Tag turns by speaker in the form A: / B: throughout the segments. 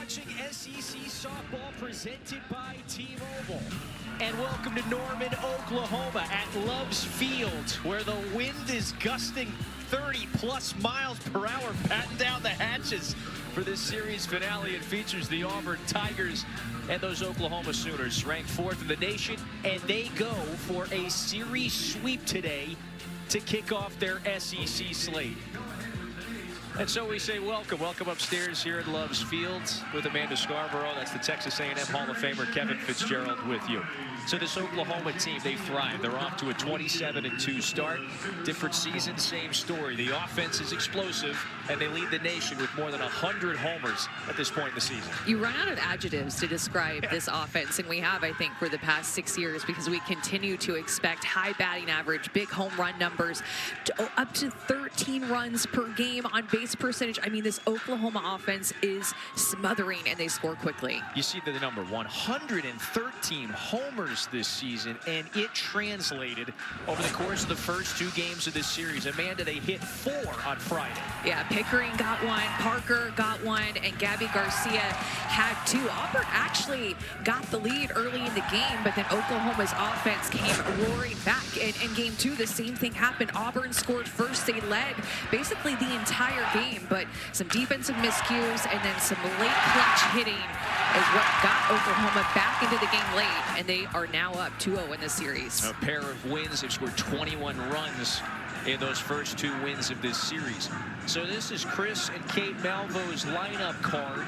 A: watching SEC softball presented by T-Mobile. And welcome to Norman, Oklahoma at Love's Field, where the wind is gusting 30-plus miles per hour, batting down the hatches for this series finale. It features the Auburn Tigers and those Oklahoma Sooners, ranked 4th in the nation, and they go for a series sweep today to kick off their SEC slate. And so we say welcome upstairs here at Love's Field with Amanda Scarborough. That's the Texas A&M Hall of Famer Kevin Fitzgerald with you. So this Oklahoma team, they thrive. They're off to a 27-2 start. Different season, same story. The offense is explosive, and they lead the nation with more than 100 homers at this point in the season. You run out of adjectives to describe this offense, and we have, I think, for the past 6 years, because we continue to expect high batting average, big home run numbers, up to 13 runs per game on base percentage. I mean, this Oklahoma offense is smothering, and they score quickly. You see the number 113 homers this season, and it translated over the course of the first 2 games of this series. Amanda, they hit 4 on Friday. Yeah, Pickering got 1, Parker got 1, and Gabby Garcia had 2. Auburn actually got the lead early in the game, but then Oklahoma's offense came roaring back. In game 2, the same thing happened. Auburn scored first. They led basically the entire game, but some defensive miscues and then some late clutch hitting is what got Oklahoma back into the game late, and they are now up 2-0 in this series. A pair of wins. They've scored 21 runs in those first 2 wins of this series. So this is Chris and Kate Malvo's lineup card.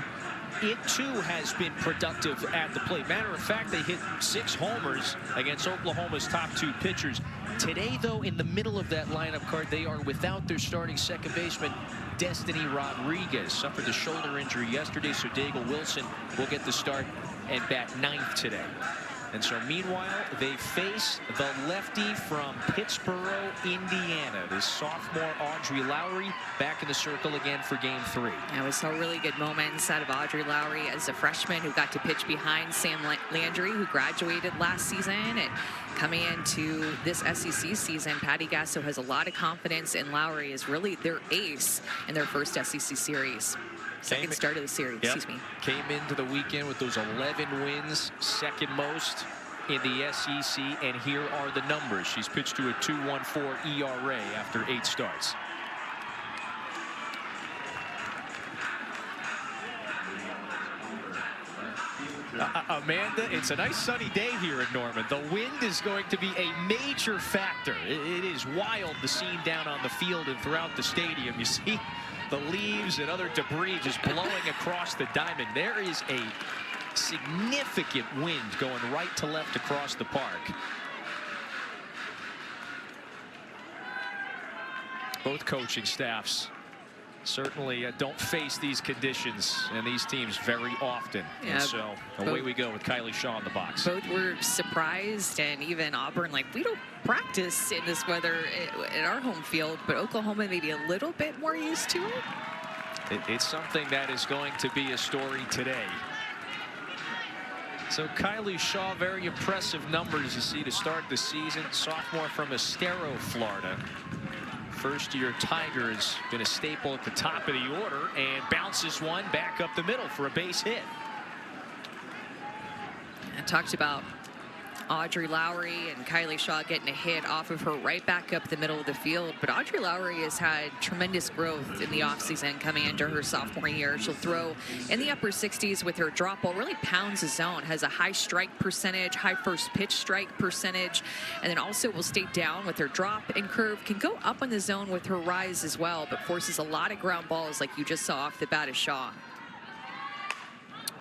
A: It too has been productive at the plate. Matter of fact, they hit 6 homers against Oklahoma's top 2 pitchers. Today, though, in the middle of that lineup card, they are without their starting second baseman, Destiny Rodriguez. Suffered a shoulder injury yesterday, so Daigle Wilson will get the start and bat 9th today. And so, meanwhile, they face the lefty from Pittsboro, Indiana. This sophomore, Audrey Lowry, back in the circle again for game 3. Yeah, we saw really good moments out of Audrey Lowry as a freshman who got to pitch behind Sam Landry, who graduated last season. And coming into this SEC season, Patty Gasso has a lot of confidence in Lowry as really their ace in their first SEC series. Second start of the series, excuse me. Came into the weekend with those 11 wins, second most in the SEC, and here are the numbers. She's pitched to a 2.14 ERA after 8 starts. Amanda, it's a nice sunny day here in Norman. The wind is going to be a major factor. It is wild, the scene down on the field and throughout the stadium. You see the leaves and other debris just blowing across the diamond. There is a significant wind going right to left across the park. Both coaching staffs certainly don't face these conditions and these teams very often. Yeah, and so away we go with Kylie Shaw in the box. Both were surprised, and even Auburn, like, we don't practice in this weather at our home field, but Oklahoma maybe a little bit more used to it. It's something that is going to be a story today. So Kylie Shaw, very impressive numbers you see to start the season. Sophomore from Estero, Florida. First-year Tiger has been a staple at the top of the order and bounces one back up the middle for a base hit. I talked about Audrey Lowry and Kylie Shaw getting a hit off of her right back up the middle of the field. But Audrey Lowry has had tremendous growth in the offseason coming into her sophomore year. She'll throw in the upper 60s with her drop ball, really pounds the zone, has a high strike percentage, high first pitch strike percentage, and then also will stay down with her drop and curve, can go up on the zone with her rise as well, but forces a lot of ground balls like you just saw off the bat of Shaw.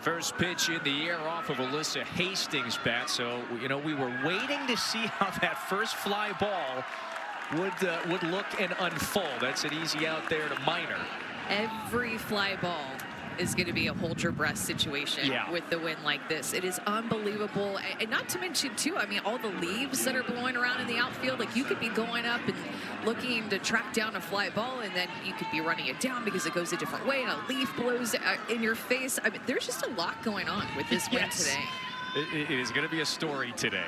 A: First pitch in the air off of Alyssa Hastings' bat. So, you know, we were waiting to see how that first fly ball would look and unfold. That's an easy out there to Minor. Every fly ball is going to be a hold your breath situation with the wind like this. It is unbelievable. And not to mention, too, I mean, all the leaves that are blowing around in the outfield. Like, you could be going up and looking to track down a fly ball, and then you could be running it down because it goes a different way, and a leaf blows in your face. I mean, there's just a lot going on with this wind today. It is going to be a story today.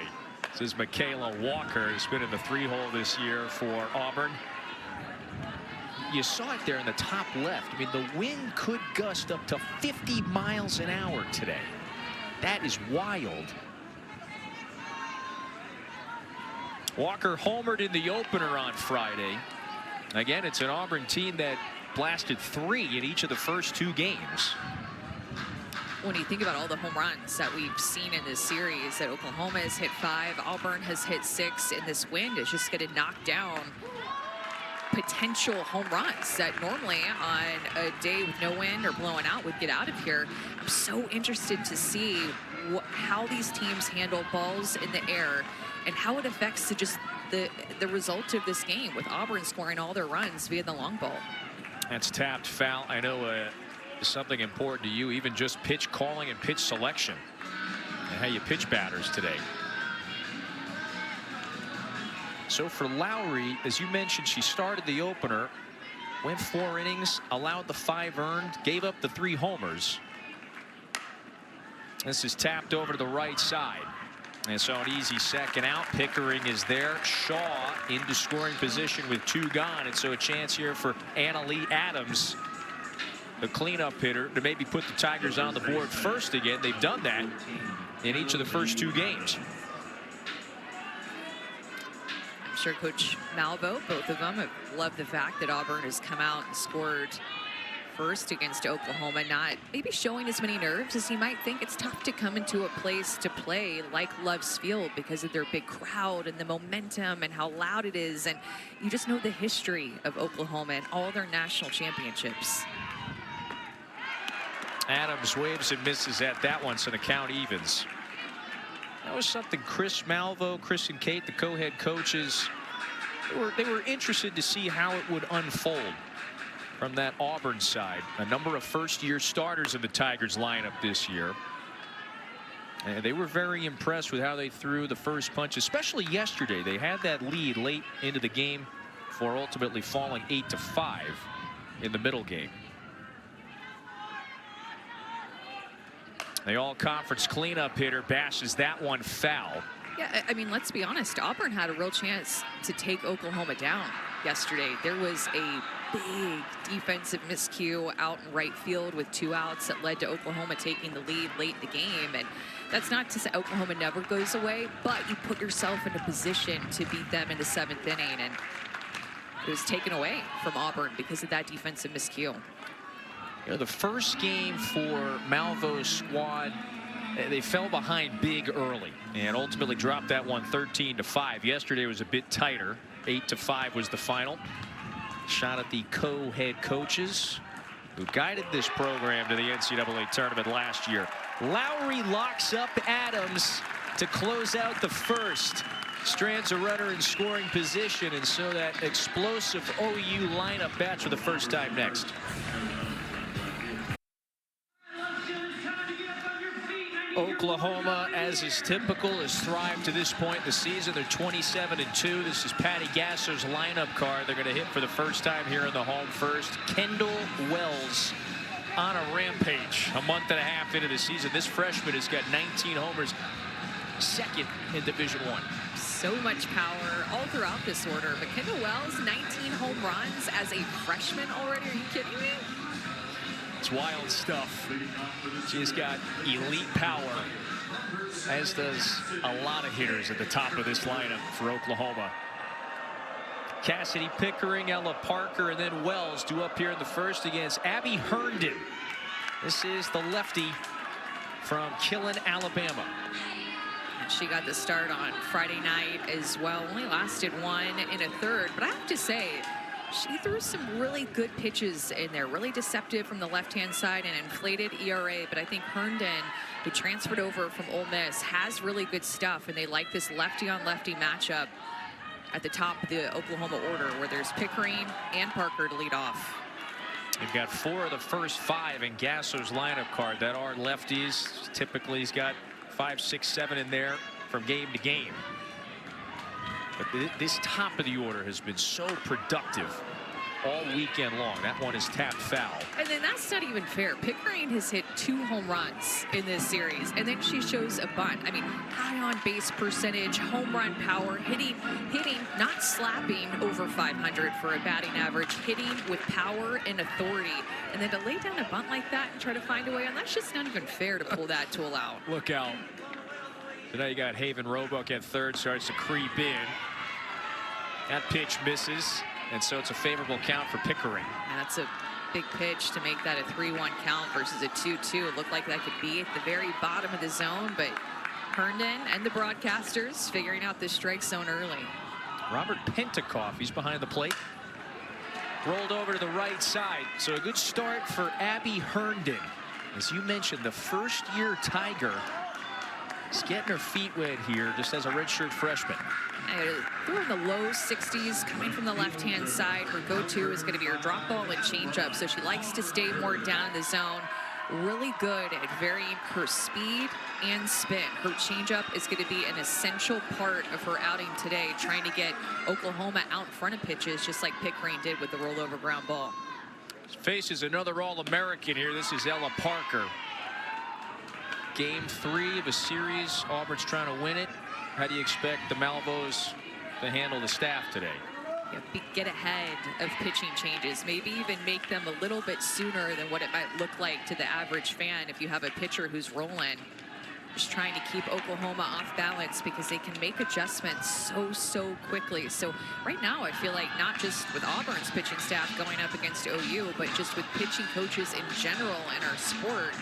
A: This is Michaela Walker, who's been in the 3-hole this year for Auburn. you saw it there in the top left. I mean, the wind could gust up to 50 miles an hour today. That is wild. Walker homered in the opener on Friday. Again, it's an Auburn team that blasted 3 in each of the first 2 games.
B: When you think about all the home runs that we've seen in this series, that Oklahoma has hit 5, Auburn has hit 6, and this wind is just going to knock down potential home runs that normally on a day with no wind or blowing out would get out of here. I'm so interested to see how these teams handle balls in the air and how it affects the result of this game, with Auburn scoring all their runs via the long ball.
A: That's tapped foul. I know something important to you, even just pitch calling and pitch selection and how you pitch batters today. So for Lowry, as you mentioned, she started the opener, went 4 innings, allowed the 5 earned, gave up the 3 homers. This is tapped over to the right side. And so an easy second out. Pickering is there. Shaw into scoring position with 2 gone. And so a chance here for Anna Lee Adams, the cleanup hitter, to maybe put the Tigers on the board first again. They've done that in each of the first 2 games.
B: I'm sure Coach Malvo, both of them, have loved the fact that Auburn has come out and scored first against Oklahoma, not maybe showing as many nerves as you might think. It's tough to come into a place to play like Love's Field because of their big crowd and the momentum and how loud it is, and you just know the history of Oklahoma and all their national championships.
A: Adams waves and misses at that one, so the count evens. That was something Chris Malvo, Chris and Kate, the co-head coaches, they were interested to see how it would unfold from that Auburn side. A number of first-year starters in the Tigers lineup this year. And they were very impressed with how they threw the first punch, especially yesterday. They had that lead late into the game before ultimately falling 8-5 in the middle game. The all-conference cleanup hitter bashes that one foul.
B: Yeah, I mean, let's be honest. Auburn had a real chance to take Oklahoma down yesterday. There was a big defensive miscue out in right field with 2 outs that led to Oklahoma taking the lead late in the game. And that's not to say Oklahoma never goes away, but you put yourself in a position to beat them in the 7th inning, and it was taken away from Auburn because of that defensive miscue.
A: You know, the first game for Malvo's squad, they fell behind big early and ultimately dropped that one 13-5. Yesterday was a bit tighter. 8-5 was the final. Shot at the co-head coaches who guided this program to the NCAA tournament last year. Lowry locks up Adams to close out the first. Strands a runner in scoring position, and so that explosive OU lineup bats for the first time next. Oklahoma, as is typical, has thrived to this point in the season. They're 27-2. This is Patty Gasser's lineup card. They're going to hit for the first time here in the home first. Kendall Wells on a rampage a month and a half into the season. This freshman has got 19 homers, 2nd in Division I.
B: So much power all throughout this order. But Kendall Wells, 19 home runs as a freshman already. Are you kidding me?
A: It's wild stuff. She's got elite power, as does a lot of hitters at the top of this lineup for Oklahoma. Cassidy Pickering, Ella Parker, and then Wells due up here in the first against Abby Herndon. This is the lefty from Killen, Alabama.
B: She got the start on Friday night as well. Only lasted 1 1/3, but I have to say, she threw some really good pitches in there, really deceptive from the left-hand side and inflated ERA. But I think Herndon, who transferred over from Ole Miss, has really good stuff, and they like this lefty-on-lefty matchup at the top of the Oklahoma order, where there's Pickering and Parker to lead off.
A: You've got 4 of the first 5 in Gasser's lineup card that are lefties. Typically, he's got 5, 6, 7 in there from game to game. But this top of the order has been so productive all weekend long. That one is tapped foul.
B: And then that's not even fair. Pickering has hit 2 home runs in this series, and then she shows a bunt. I mean, high on base percentage, home run power, hitting, not slapping over 500 for a batting average, hitting with power and authority. And then to lay down a bunt like that and try to find a way on, that's just not even fair to pull that tool out.
A: Look out. So now you got Haven Roebuck at third, starts to creep in. That pitch misses, and so it's a favorable count for Pickering.
B: That's a big pitch to make that a 3-1 count versus a 2-2. It looked like that could be at the very bottom of the zone, but Herndon and the broadcasters figuring out this strike zone early.
A: Robert Pentecoff, he's behind the plate. Rolled over to the right side, so a good start for Abby Herndon. As you mentioned, the first-year Tiger is getting her feet wet here just as a redshirt freshman.
B: Threw in the low 60s coming from the left-hand side. Her go-to is going to be her drop ball and changeup, so she likes to stay more down in the zone. Really good at varying her speed and spin. Her changeup is going to be an essential part of her outing today, trying to get Oklahoma out in front of pitches, just like Pickering did with the rollover ground ball.
A: Faces another All-American here. This is Ella Parker. Game 3 of a series. Auburn's trying to win it. How do you expect the Malvos to handle the staff today?
B: Get ahead of pitching changes, maybe even make them a little bit sooner than what it might look like to the average fan if you have a pitcher who's rolling. Just trying to keep Oklahoma off balance because they can make adjustments so quickly. So right now I feel like not just with Auburn's pitching staff going up against OU, but just with pitching coaches in general in our sport,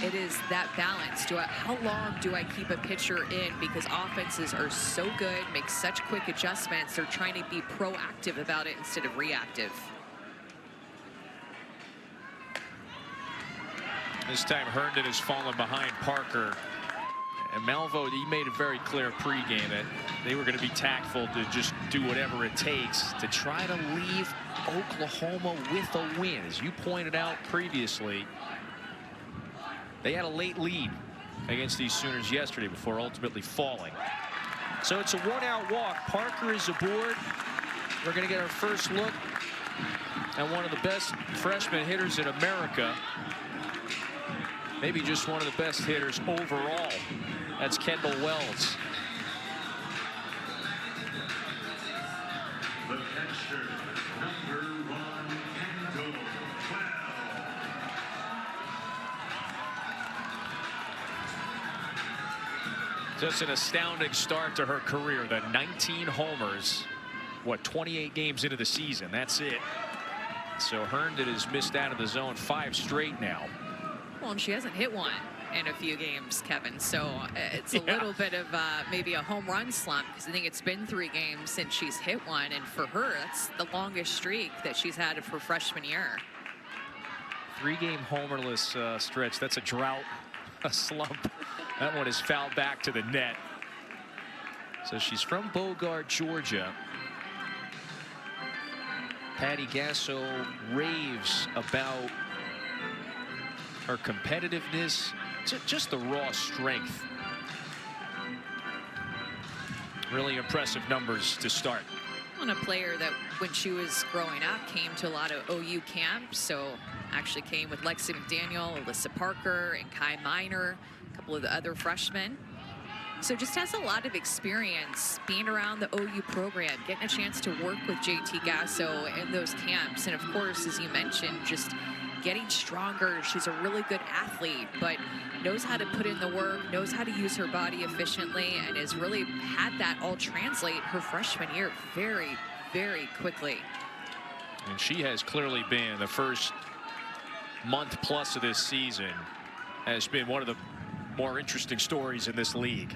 B: it is that balance. How long do I keep a pitcher in? Because offenses are so good, make such quick adjustments. They're trying to be proactive about it instead of reactive.
A: This time Herndon has fallen behind Parker. And Malvo, he made it very clear pregame that they were going to be tactful to just do whatever it takes to try to leave Oklahoma with a win. As you pointed out previously, they had a late lead against these Sooners yesterday before ultimately falling. So it's a 1-out walk. Parker is aboard. We're going to get our first look at one of the best freshman hitters in America. Maybe just one of the best hitters overall. That's Kendall Wells.
C: The catcher, number 1, Kendall Wells.
A: Just an astounding start to her career. The 19 homers, 28 games into the season. That's it. So Herndon has missed out of the zone 5 straight now.
B: Well, and she hasn't hit one in a few games, Kevin. So it's a little bit of maybe a home run slump, because I think it's been 3 games since she's hit one. And for her, that's the longest streak that she's had of her freshman year.
A: 3-game homerless stretch. That's a drought, a slump. That one is fouled back to the net. So she's from Bogart, Georgia. Patty Gasso raves about her competitiveness, just the raw strength. Really impressive numbers to start.
B: On a player that when she was growing up came to a lot of OU camps, so actually came with Lexi McDaniel, Alyssa Parker, and Kai Minor, a couple of the other freshmen. So just has a lot of experience being around the OU program, getting a chance to work with JT Gasso in those camps. And of course, as you mentioned, just getting stronger. She's a really good athlete, but knows how to put in the work, knows how to use her body efficiently, and has really had that all translate her freshman year very, very quickly.
A: And she has clearly been, the first month plus of this season has been one of the more interesting stories in this league.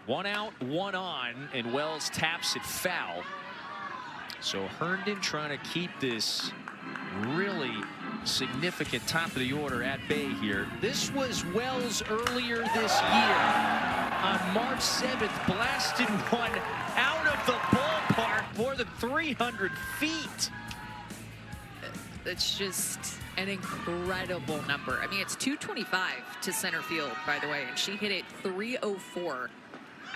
A: 1 out, 1 on, and Wells taps it foul. So Herndon trying to keep this really significant top of the order at bay here. This was Wells earlier this year. On March 7th, blasted one out of the ballpark more than 300 feet.
B: It's just an incredible number. I mean, it's 225 to center field, by the way, and she hit it 304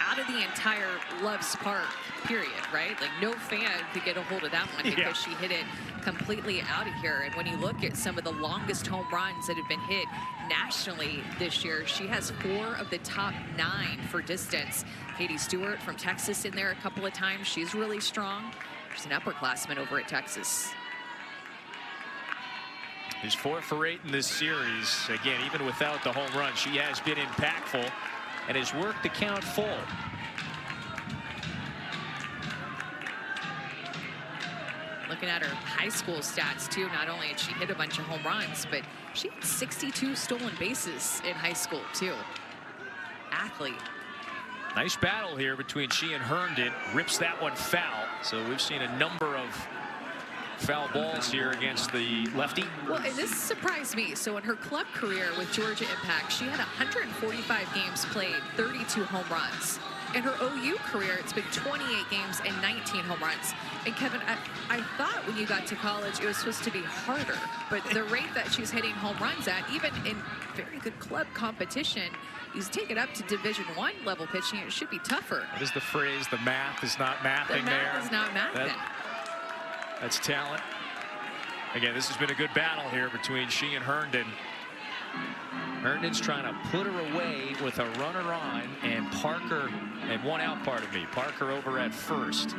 B: out of the entire Loves Park, period, right? Like, no fan could get a hold of that one because she hit it completely out of here. And when you look at some of the longest home runs that have been hit nationally this year, she has 4 of the top 9 for distance. Katie Stewart from Texas in there a couple of times. She's really strong. She's an upperclassman over at Texas.
A: He's 4 for 8 in this series. Again, even without the home run, she has been impactful and has worked the count full.
B: Looking at her high school stats, too, not only had she hit a bunch of home runs, but she had 62 stolen bases in high school, too. Athlete.
A: Nice battle here between she and Herndon. Rips that one foul. So we've seen a number of foul balls here against the lefty.
B: Well, and this surprised me. So in her club career with Georgia Impact, she had 145 games played, 32 home runs. In her OU career, it's been 28 games and 19 home runs. And Kevin, I thought when you got to college, it was supposed to be harder. But the rate that she's hitting home runs at, even in very good club competition, you take it up to Division I level pitching, it should be tougher.
A: What is the phrase? The math is not mathing there.
B: The math is not mathing.
A: That's talent. Again, this has been a good battle here between she and Herndon. Herndon's trying to put her away with a runner on, and Parker, and one out, pardon me, Parker over at first.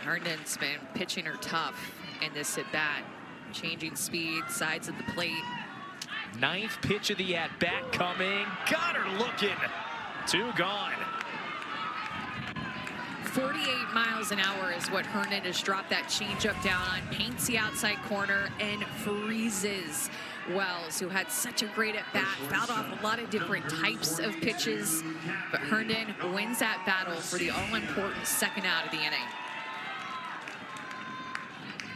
B: Herndon's been pitching her tough in this at bat, changing speed, sides of the plate.
A: 9th pitch of the at bat coming. Got her looking. 2 gone.
B: 48 miles an hour is what Herndon has dropped that changeup down on. Paints the outside corner and freezes Wells, who had such a great at bat, fouled off a lot of different types of pitches. But Herndon wins that battle for the all-important second out of the inning.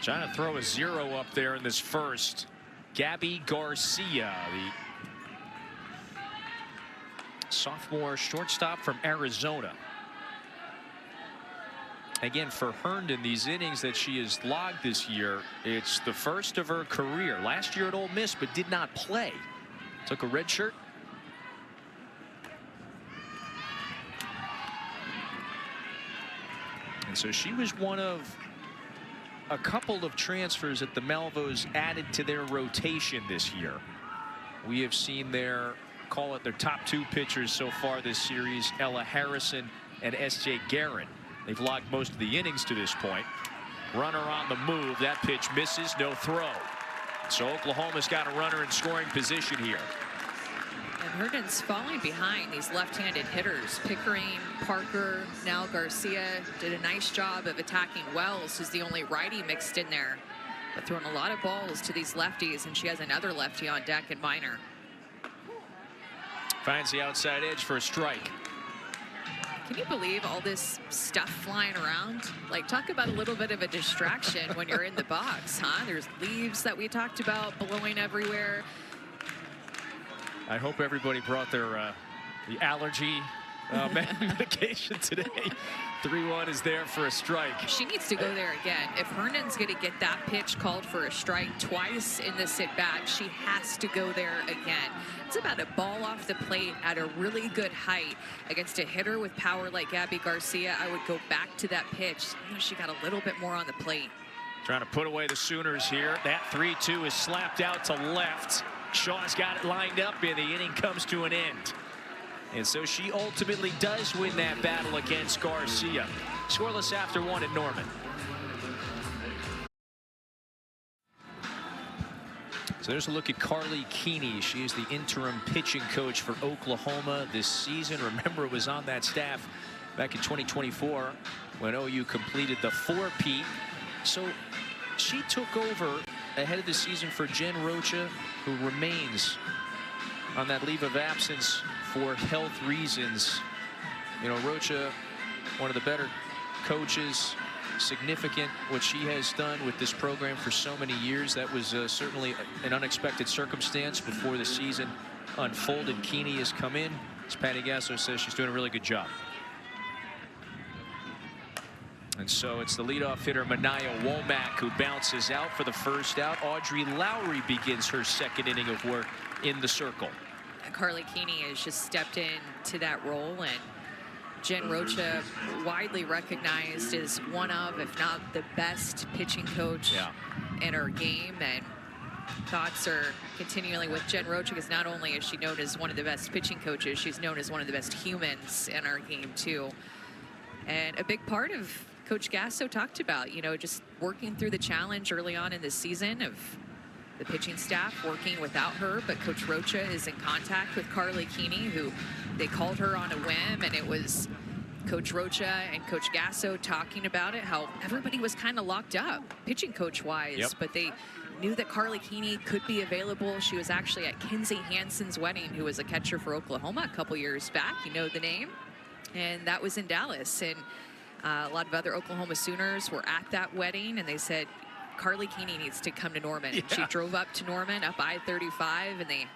A: Trying to throw a 0 up there in this first. Gabby Garcia, the sophomore shortstop from Arizona. Again, for Herndon, these innings that she has logged this year, it's the first of her career. Last year at Ole Miss, but did not play. Took a red shirt. And so she was one of a couple of transfers that the Malvos added to their rotation this year. We have seen their, call it their top 2 pitchers so far this series, Ella Harrison and S.J. Guerin. They've logged most of the innings to this point. Runner on the move. That pitch misses. No throw. So Oklahoma's got a runner in scoring position here.
B: And Herndon's falling behind these left-handed hitters. Pickering, Parker, now Garcia did a nice job of attacking Wells, who's the only righty mixed in there. But throwing a lot of balls to these lefties, and she has another lefty on deck in Minor.
A: Finds the outside edge for a strike.
B: Can you believe all this stuff flying around? Like, talk about a little bit of a distraction when you're in the box, huh? There's leaves that we talked about blowing everywhere.
A: I hope everybody brought their the allergy medication today. 3-1 is there for a strike.
B: She needs to go there again. If Herndon's going to get that pitch called for a strike twice in this at-bat, she has to go there again. It's about a ball off the plate at a really good height against a hitter with power like Gabby Garcia. I would go back to that pitch. She got a little bit more on the plate.
A: Trying to put away the Sooners here. That 3-2 is slapped out to left. Shaw's got it lined up, and the inning comes to an end. And so she ultimately does win that battle against Garcia. Scoreless after 1 at Norman. So there's a look at Carly Keeney. She is the interim pitching coach for Oklahoma this season. Remember, it was on that staff back in 2024 when OU completed the 4-peat. So she took over ahead of the season for Jen Rocha, who remains on that leave of absence for health reasons. You know, Rocha, one of the better coaches, significant what she has done with this program for so many years. That was certainly an unexpected circumstance before the season unfolded. Keeney has come in. As Patty Gasso says, she's doing a really good job. And so it's the leadoff hitter, Manaya Womack, who bounces out for the first out. Audrey Lowry begins her second inning of work in the circle.
B: Carly Keeney has just stepped into that role, and Jen Rocha, widely recognized as one of, if not the best pitching coach in her game. And thoughts are continually with Jen Rocha, because not only is she known as one of the best pitching coaches, she's known as one of the best humans in our game too. And a big part of Coach Gasso talked about, you know, just working through the challenge early on in this season of the pitching staff working without her, but Coach Rocha is in contact with Carly Keeney, who they called her on a whim, and it was Coach Rocha and Coach Gasso talking about it, how everybody was kind of locked up pitching coach-wise, but they knew that Carly Keeney could be available. She was actually at Kinsey Hansen's wedding, who was a catcher for Oklahoma a couple years back. You know the name. And that was in Dallas. And a lot of other Oklahoma Sooners were at that wedding, and they said, Carly Keeney needs to come to Norman. She drove up to Norman, up I-35, and they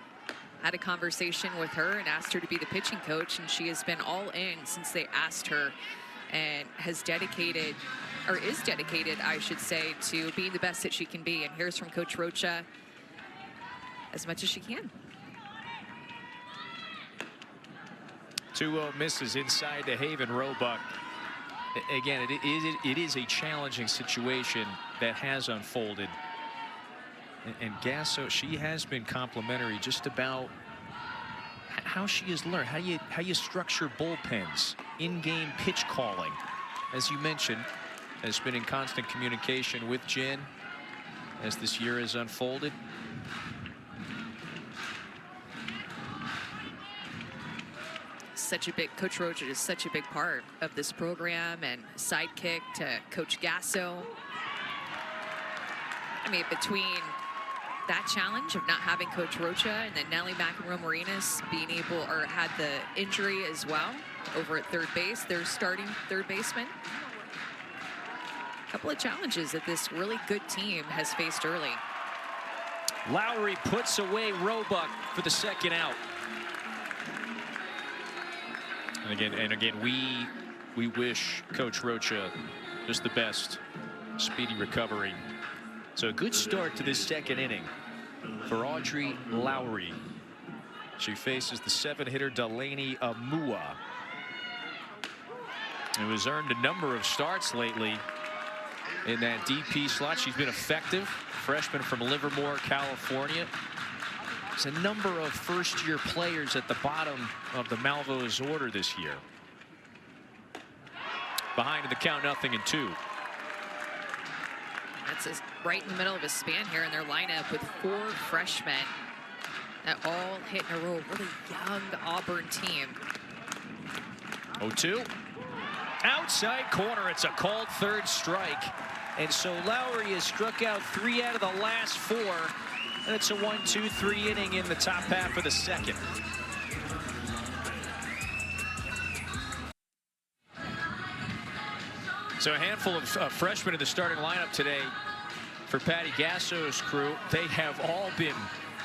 B: had a conversation with her and asked her to be the pitching coach, and she has been all in since they asked her, and has dedicated, or is dedicated, I should say, to being the best that she can be. And here's from Coach Rocha, as much as she can.
D: 2-0 misses inside to Haven Roebuck. Again, it is a challenging situation that has unfolded. And Gasso, she has been complimentary just about how she has learned, how you structure bullpens, in-game pitch calling. As you mentioned, has been in constant communication with Jen as this year has unfolded.
B: Such a big, Coach Rocha is such a big part of this program and sidekick to Coach Gasso. I mean, between that challenge of not having Coach Rocha and then Nellie McEnroe-Marinas being able, or had the injury as well over at third base, their starting third baseman. A couple of challenges that this really good team has faced early.
D: Lowry puts away Roebuck for the second out. And again, we wish Coach Rocha just the best, speedy recovery. So a good start to this second inning for Audrey Lowry. She faces the 7-hitter Delaney Amua, who has earned a number of starts lately in that DP slot. She's been effective. Freshman from Livermore, California. There's a number of first-year players at the bottom of the Malvo's order this year. Behind in the count, 0-2.
B: That's right in the middle of a span here in their lineup with 4 freshmen that all hit in a row. Really young Auburn team.
D: 0-2. Outside corner. It's a called third strike. And so Lowry has struck out 3 out of the last 4. And it's a 1-2-3 inning in the top half of the second. So a handful of freshmen in the starting lineup today for Patty Gasso's crew. They have all been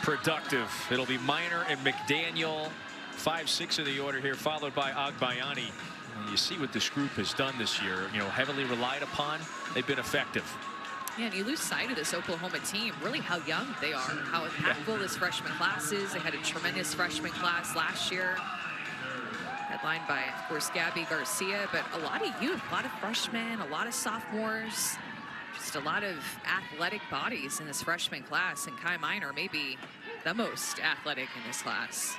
D: productive. It'll be Minor and McDaniel, 5-6 of the order here, followed by Agbayani. And you see what this group has done this year. You know, heavily relied upon. They've been effective.
B: Yeah, and you lose sight of this Oklahoma team, really how young they are, how impactful this freshman class is. They had a tremendous freshman class last year, headlined by, of course, Gabby Garcia, but a lot of youth, a lot of freshmen, a lot of sophomores, just a lot of athletic bodies in this freshman class, and Kai Minor may be the most athletic in this class.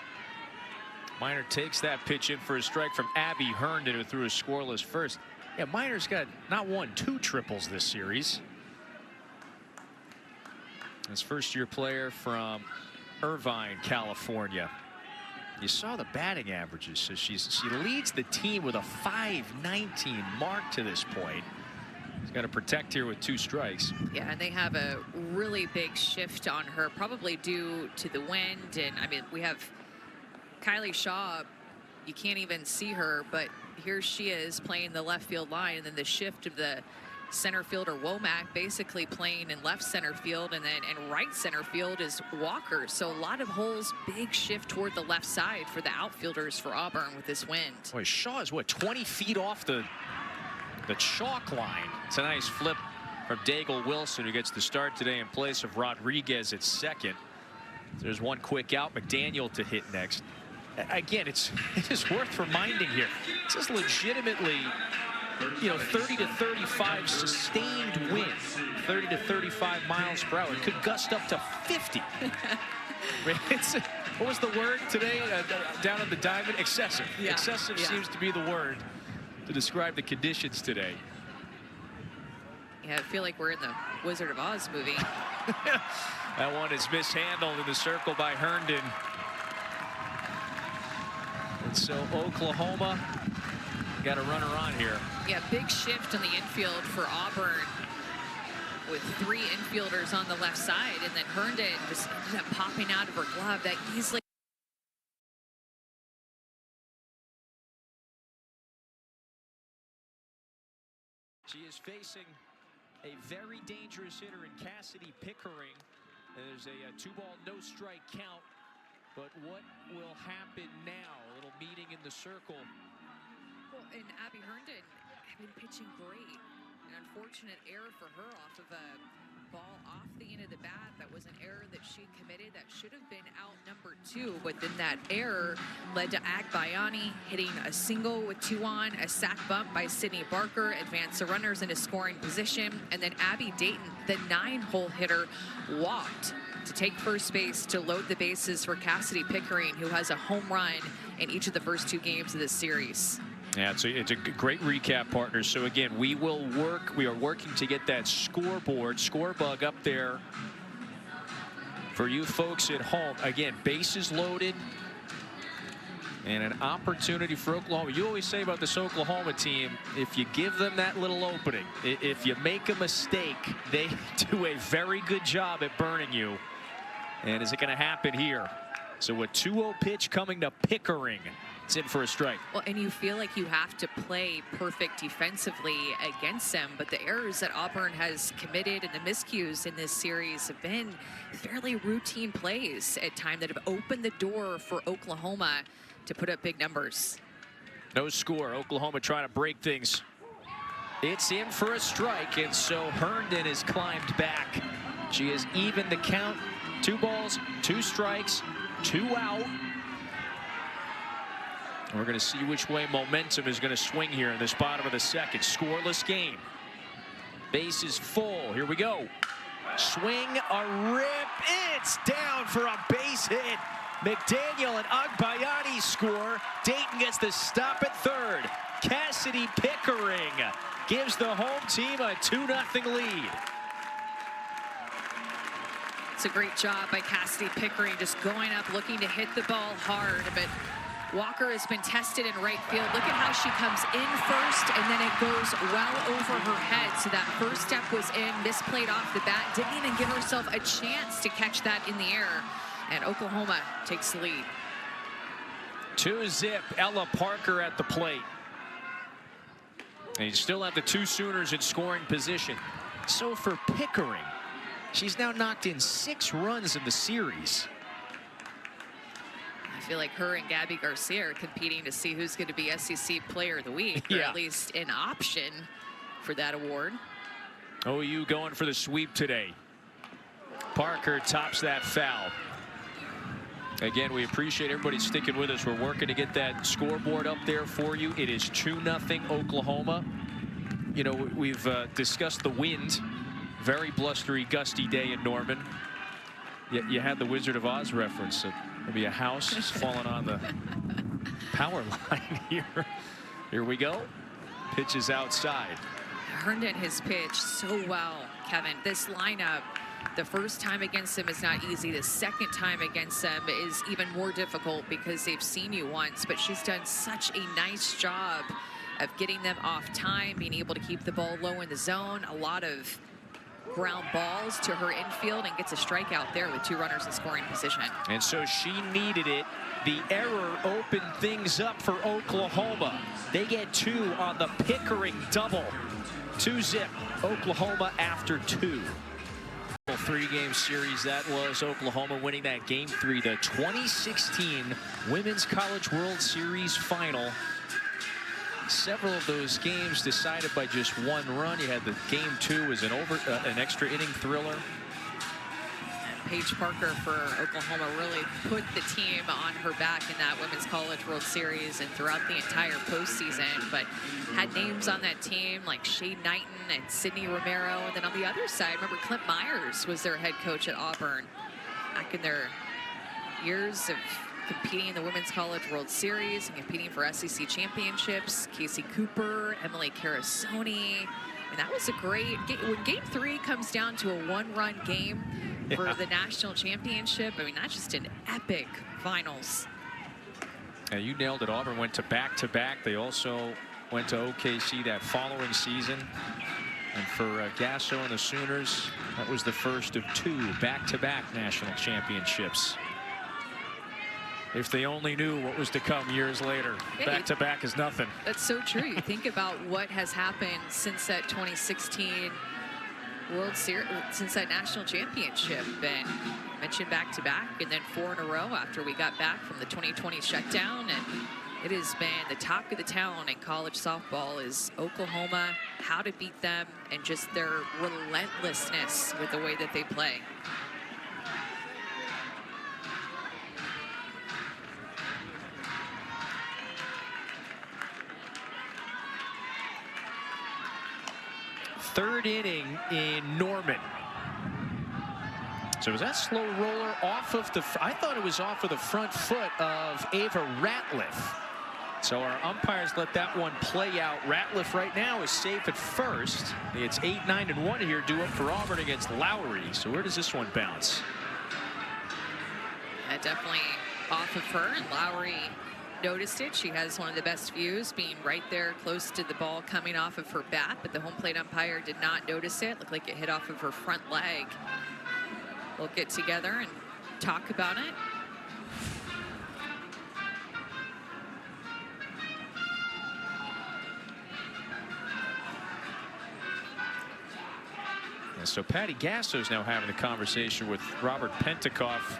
D: Minor takes that pitch in for a strike from Abby Herndon, who threw a scoreless first. Yeah, Minor's got not 1, 2 triples this series. His first-year player from Irvine, California. You saw the batting averages. So she leads the team with a .519 mark to this point. He's got to protect here with 2 strikes.
B: Yeah, and they have a really big shift on her, probably due to the wind. And I mean, we have Kylie Shaw. You can't even see her, but here she is playing the left field line, and then the shift of the center fielder Womack basically playing in left center field, and then in right center field is Walker. So a lot of holes, big shift toward the left side for the outfielders for Auburn with this wind.
D: Boy, Shaw is what, 20 feet off the chalk line. It's a nice flip from Daigle Wilson, who gets the start today in place of Rodriguez at second. There's one quick out. McDaniel to hit next. again, it's worth reminding here. This is legitimately, 30 to 35 sustained wind, 30 to 35 miles per hour. It could gust up to 50. What was the word today down at the Diamond? Excessive.
B: Yeah.
D: Excessive seems to be the word to describe the conditions today.
B: Yeah, I feel like we're in the Wizard of Oz movie.
D: That one is mishandled in the circle by Herndon. And so Oklahoma got a runner on here.
B: Yeah, big shift on the infield for Auburn with 3 infielders on the left side, and then Herndon just ended up popping out of her glove that easily.
D: She is facing a very dangerous hitter in Cassidy Pickering. There's a 2-ball, no-strike count. But what will happen now? A little meeting in the circle.
B: Well, and Abby Herndon had been pitching great. An unfortunate error for her off of a ball off the end of the bat. That was an error that she committed that should have been out number 2. But then that error led to Agbayani hitting a single with 2 on, a sac bump by Sydney Barker, advanced the runners into scoring position. And then Abby Dayton, the 9-hole hitter, walked to take first base to load the bases for Cassidy Pickering, who has a home run in each of the first 2 games of this series.
D: Yeah, it's a great recap, partners. So again, we are working to get that scoreboard, scorebug up there for you folks at home. Again, bases loaded and an opportunity for Oklahoma. You always say about this Oklahoma team, if you give them that little opening, if you make a mistake, they do a very good job at burning you. And is it going to happen here? So a 2-0 pitch coming to Pickering. It's in for a strike.
B: Well, and you feel like you have to play perfect defensively against them, but the errors that Auburn has committed and the miscues in this series have been fairly routine plays at times that have opened the door for Oklahoma to put up big numbers.
D: No score. Oklahoma trying to break things. It's in for a strike, and so Herndon has climbed back. She has evened the count. 2 balls, 2 strikes, 2 out. We're going to see which way momentum is going to swing here in this bottom of the second. Scoreless game. Base is full. Here we go. Swing, a rip. It's down for a base hit. McDaniel and Agbayani score. Dayton gets the stop at third. Cassidy Pickering gives the home team a 2-0 lead.
B: It's a great job by Cassidy Pickering, just going up, looking to hit the ball hard, but Walker has been tested in right field. Look at how she comes in first, and then it goes well over her head. So that first step was in, misplayed off the bat, didn't even give herself a chance to catch that in the air. And Oklahoma takes the lead.
D: 2-zip, Ella Parker at the plate. And you still have the 2 Sooners in scoring position. So for Pickering, she's now knocked in 6 runs in the series.
B: I feel like her and Gabby Garcia are competing to see who's going to be SEC Player of the Week, or at least an option for that award.
D: OU going for the sweep today. Parker tops that foul. Again, we appreciate everybody sticking with us. We're working to get that scoreboard up there for you. It is 2-0 Oklahoma. You know, we've discussed the wind. Very blustery, gusty day in Norman. Yet you had the Wizard of Oz reference. Maybe a house is falling on the power line here. Here we go. Pitch is outside.
B: Herndon has pitched so well, Kevin. This lineup, the first time against them is not easy. The second time against them is even more difficult because they've seen you once. But she's done such a nice job of getting them off time, being able to keep the ball low in the zone. A lot of ground balls to her infield, and gets a strikeout there with 2 runners in scoring position.
D: And so she needed it. The error opened things up for Oklahoma. They get 2 on the Pickering double. 2-zip Oklahoma after 2. 3-game series that was. Oklahoma winning that game 3, the 2016 Women's College World Series final. Several of those games decided by just 1 run. You had the game 2 as an extra inning thriller.
B: Paige Parker for Oklahoma really put the team on her back in that Women's College World Series and throughout the entire postseason, but had names on that team like Shade Knighton and Sydney Romero. And then on the other side, remember Clint Myers was their head coach at Auburn back in their years of competing in the Women's College World Series and competing for SEC championships. Casey Cooper, Emily Carasoni. And that was a great game. When Game 3 comes down to a one-run game for the national championship, I mean, that's just an epic finals.
D: And you nailed it. Auburn went to back-to-back. They also went to OKC that following season. And for Gasso and the Sooners, that was the first of 2 back-to-back national championships. If they only knew what was to come years later. Back-to-back is nothing.
B: That's so true. You think about what has happened since that 2016 World Series, since that national championship. And mentioned back-to-back and then 4 in a row after we got back from the 2020 shutdown. And it has been the talk of the town in college softball is Oklahoma, how to beat them, and just their relentlessness with the way that they play.
D: Third inning in Norman. So was that slow roller off of the, I thought it was off of the front foot of Ava Ratliff. So our umpires let that one play out. Ratliff right now is safe at first. It's 8-9-1 here, due up for Auburn against Lowry. So where does this one bounce?
B: Definitely off of her, and Lowry noticed it. She has one of the best views, being right there close to the ball coming off of her bat, but the home plate umpire did not notice it. Looked like it hit off of her front leg. We'll get together and talk about it.
D: And so Patty Gasso's now having a conversation with Robert Pentikoff.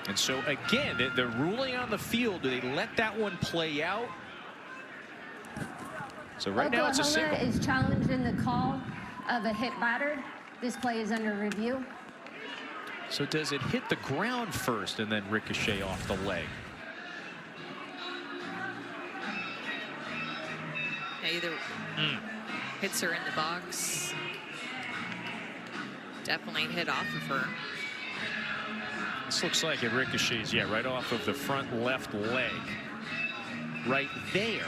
D: And so again, the ruling on the field, do they let that one play out? So right now it's a single.
E: Oklahoma is challenged in the call of a hit batter. This play is under review.
D: So does it hit the ground first and then ricochet off the leg?
B: Either hits her in the box. Definitely hit off of her.
D: This looks like it ricochets, yeah, right off of the front left leg. Right there.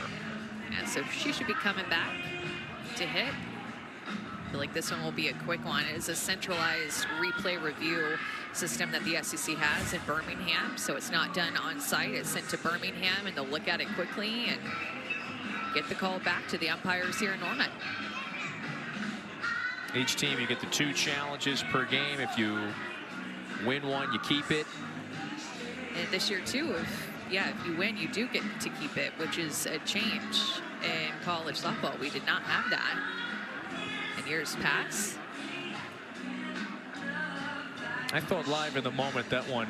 B: Yeah, so she should be coming back to hit. I feel like this one will be a quick one. It is a centralized replay review system that the SEC has in Birmingham, so it's not done on site. It's sent to Birmingham, and they'll look at it quickly and get the call back to the umpires here in Norman.
D: Each team, you get the 2 challenges per game. If you win one, you keep it.
B: And this year too, if you win, you do get to keep it, which is a change in college softball. We did not have that in years past.
D: I thought live in the moment that one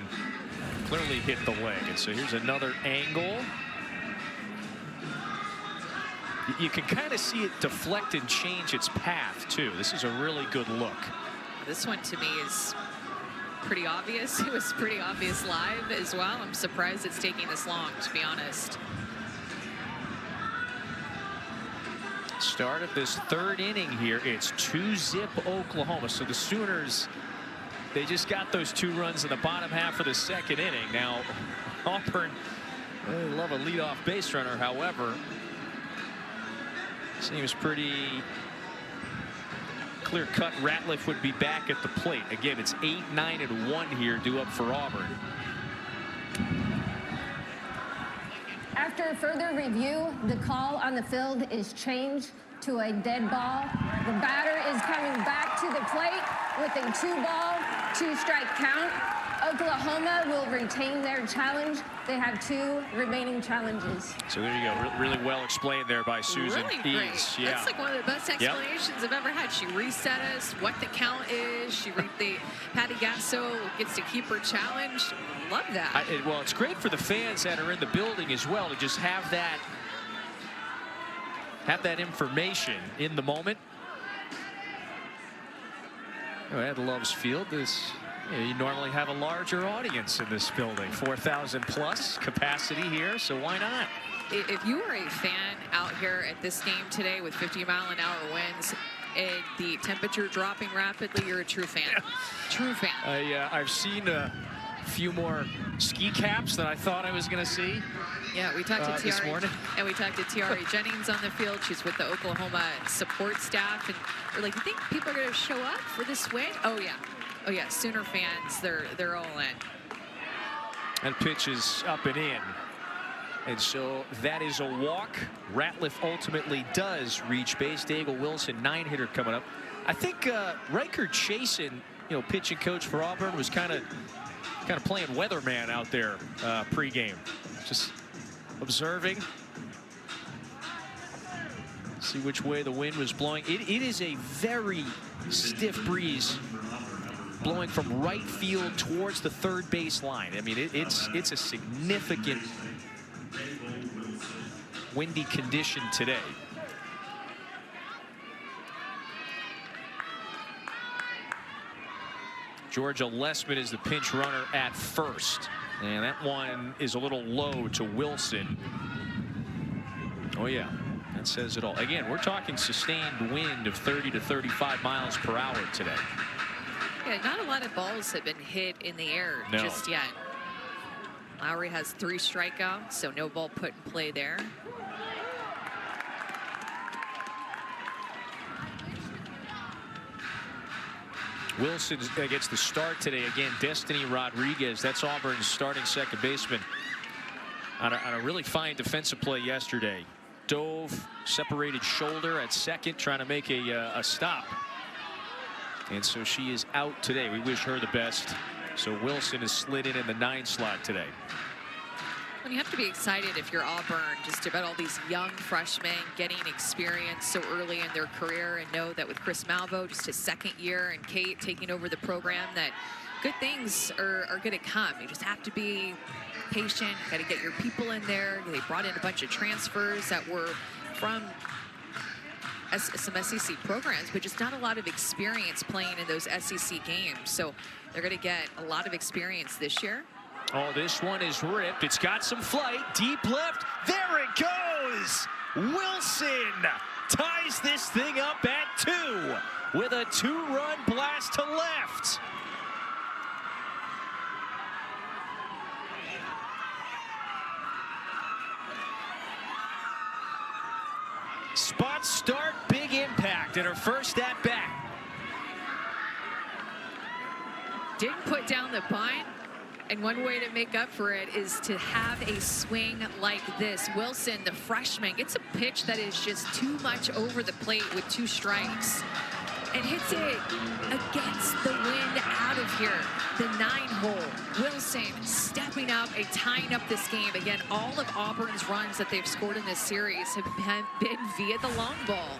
D: clearly hit the leg. And so here's another angle. You can kind of see it deflect and change its path too. This is a really good look.
B: This one to me is pretty obvious. It was pretty obvious live as well. I'm surprised it's taking this long, to be honest.
D: Start of this 3rd inning here. It's 2-zip Oklahoma. So the Sooners, they just got those 2 runs in the bottom half of the 2nd inning. Now Auburn, they love a leadoff base runner. However, seems pretty clear-cut. Ratliff would be back at the plate. Again, it's 8-9-1 here, due up for Auburn.
E: After further review, the call on the field is changed to a dead ball. The batter is coming back to the plate with a 2-ball, 2-strike count. Oklahoma will retain their challenge. They have 2 remaining challenges.
D: So there you go. Really well explained there by Susan
B: Really great.
D: Eads. Yeah.
B: That's like one of the best explanations I've ever had. She reset us, what the count is. She Patty Gasso gets to keep her challenge. Love that.
D: Well, it's great for the fans that are in the building as well to just have that information in the moment. At Love's Field, this Yeah, you normally have a larger audience in this building, 4,000 plus capacity here, so why not?
B: If you are a fan out here at this game today with 50-mile-an-hour winds and the temperature dropping rapidly, you're a true fan.
D: Yeah.
B: True fan.
D: I've seen a few more ski caps than I thought I was going to see.
B: Yeah, we talked to
D: this
B: Tiari,
D: morning.
B: and we talked to Tiari Jennings on the field. She's with the Oklahoma support staff, and we're like, you think people are going to show up for this win? Oh yeah, oh yeah. Sooner fans, they're all in.
D: And pitch is up and in. And so that is a walk. Ratliff ultimately does reach base. Daigle Wilson, 9-hitter coming up. I think Riker Chasen, pitching coach for Auburn, was kind of playing weatherman out there pregame, just observing, see which way the wind was blowing. It is a very stiff breeze blowing from right field towards the third base line. I mean, it's a significant windy condition today. Georgia Lessman is the pinch runner at first, and that one is a little low to Wilson. Oh yeah, that says it all. Again, we're talking sustained wind of 30 to 35 miles per hour today.
B: Yeah, not a lot of balls have been hit in the air just yet. Lowry has 3 strikeouts, so no ball put in play there.
D: Wilson gets the start today. Again, Destiny Rodriguez, that's Auburn's starting second baseman, on a really fine defensive play yesterday. Dove, separated shoulder at second, trying to make a stop. And so she is out today. We wish her the best. So Wilson is slid in the 9 slot today.
B: Well, you have to be excited if you're Auburn just about all these young freshmen getting experience so early in their career, and know that with Chris Malvo, just his 2nd year, and Kate taking over the program, that good things are going to come. You just have to be patient. Got to get your people in there. They brought in a bunch of transfers that were from some SEC programs, but just not a lot of experience playing in those SEC games. So they're going to get a lot of experience this year.
D: Oh, this one is ripped. It's got some flight. Deep left. There it goes. Wilson ties this thing up at 2 with a 2-run blast to left. Spot start, big impact in her first at bat.
B: Didn't put down the bunt. And one way to make up for it is to have a swing like this. Wilson, the freshman, gets a pitch that is just too much over the plate with 2 strikes. And hits it against the wind out of here. The 9-hole. Wilson stepping up and tying up this game. Again, all of Auburn's runs that they've scored in this series have been via the long ball.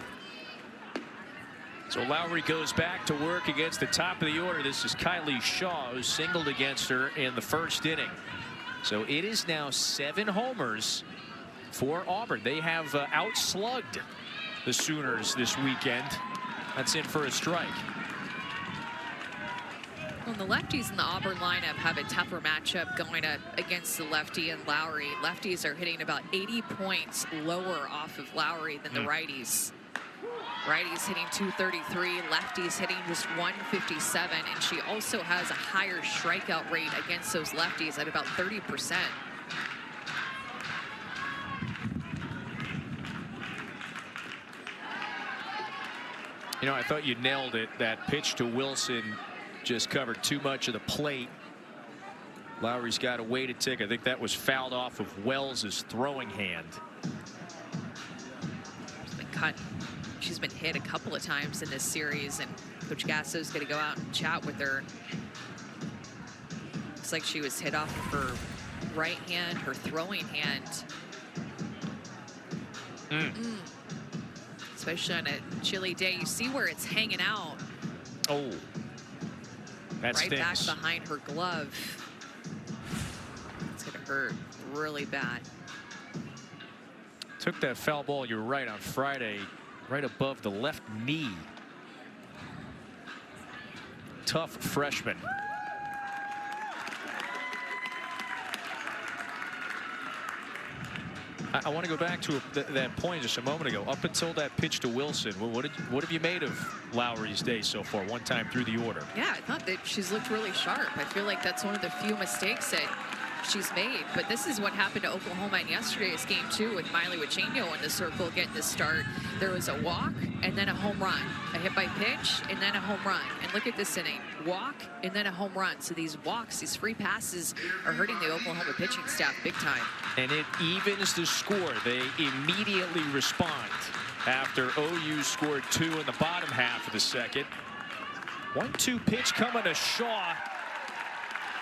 D: So Lowry goes back to work against the top of the order. This is Kylie Shaw, who singled against her in the 1st inning. So it is now 7 homers for Auburn. They have outslugged the Sooners this weekend. That's in for a strike.
B: Well, the lefties in the Auburn lineup have a tougher matchup going up against the lefty and Lowry. Lefties are hitting about 80 points lower off of Lowry than the righties. Righties hitting 233, lefties hitting just 157, and she also has a higher strikeout rate against those lefties at about 30%.
D: I thought you nailed it. That pitch to Wilson just covered too much of the plate. Lowry's got a way to tick. I think that was fouled off of Wells's throwing hand.
B: She's been cut. She's been hit a couple of times in this series, and Coach Gasso's going to go out and chat with her. Looks like she was hit off of her right hand, her throwing hand. Especially on a chilly day. You see where it's hanging out.
D: Oh, that
B: right back
D: stings.
B: behind her glove. It's going to hurt really bad.
D: Took that foul ball, you're right, on Friday, right above the left knee. Tough freshman. I want to go back to that point just a moment ago. Up until that pitch to Wilson, what have you made of Lowry's day so far? One time through the order.
B: Yeah, I thought that she's looked really sharp. I feel like that's one of the few mistakes that she's made. But this is what happened to Oklahoma in yesterday's game too, with Miley Wachenio in the circle getting the start. There was a walk and then a home run, a hit by pitch and then a home run. And look at this inning: walk and then a home run. So these walks, these free passes, are hurting the Oklahoma pitching staff big time. And
D: it evens the score. They immediately respond after OU scored 2 in the bottom half of the second. 1-2 pitch coming to Shaw.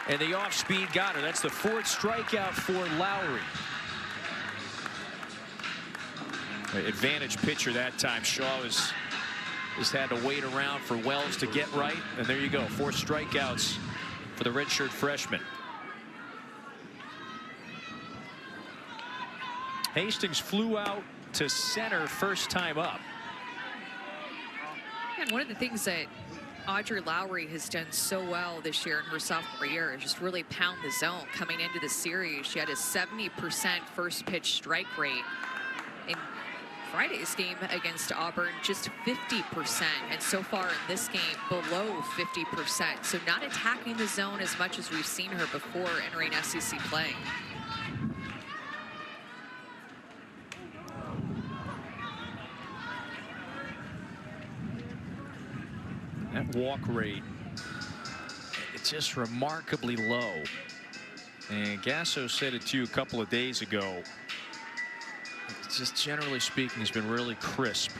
D: And the off-speed got her. That's the 4th strikeout for Lowry. Advantage pitcher that time. Shaw has had to wait around for Wells to get right. And there you go. 4 strikeouts for the redshirt freshman. Hastings flew out to center first time up.
B: And one of the things that Audrey Lowry has done so well this year in her sophomore year is just really pound the zone. Coming into the series, she had a 70% first pitch strike rate. In Friday's game against Auburn, just 50%, and so far in this game below 50%. So not attacking the zone as much as we've seen her before entering SEC play.
D: That walk rate, it's just remarkably low. And Gasso said it to you a couple of days ago. It's just generally speaking, has been really crisp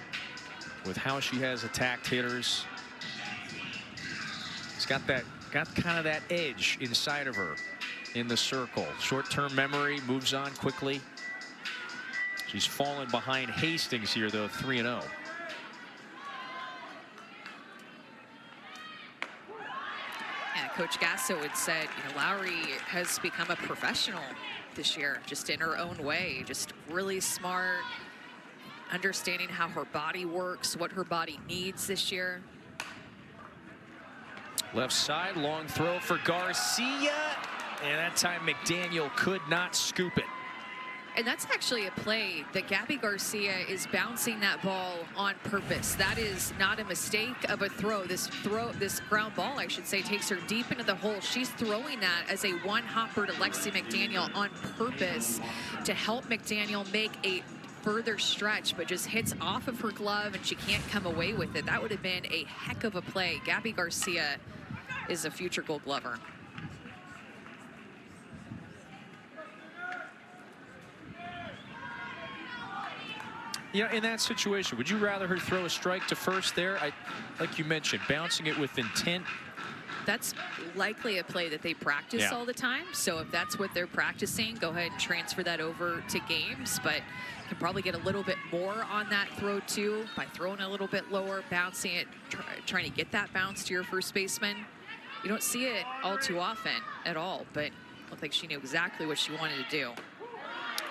D: with how she has attacked hitters. It's got kind of that edge inside of her in the circle. Short-term memory, moves on quickly. She's fallen behind Hastings here, though, 3-0.
B: Coach Gasso had said, Lowry has become a professional this year, just in her own way, just really smart, understanding how her body works, what her body needs this year.
D: Left side, long throw for Garcia, and that time McDaniel could not scoop it.
B: And that's actually a play that Gabby Garcia is bouncing that ball on purpose. That is not a mistake of a throw. This ground ball, I should say, takes her deep into the hole. She's throwing that as a one-hopper to Lexi McDaniel on purpose to help McDaniel make a further stretch, but just hits off of her glove and she can't come away with it. That would have been a heck of a play. Gabby Garcia is a future Gold Glover.
D: In that situation, would you rather her throw a strike to first there? Like you mentioned, bouncing it with intent.
B: That's likely a play that they practice all the time. So if that's what they're practicing, go ahead and transfer that over to games. But you can probably get a little bit more on that throw too by throwing a little bit lower, bouncing it, trying to get that bounce to your first baseman. You don't see it all too often at all, but it looked like she knew exactly what she wanted to do.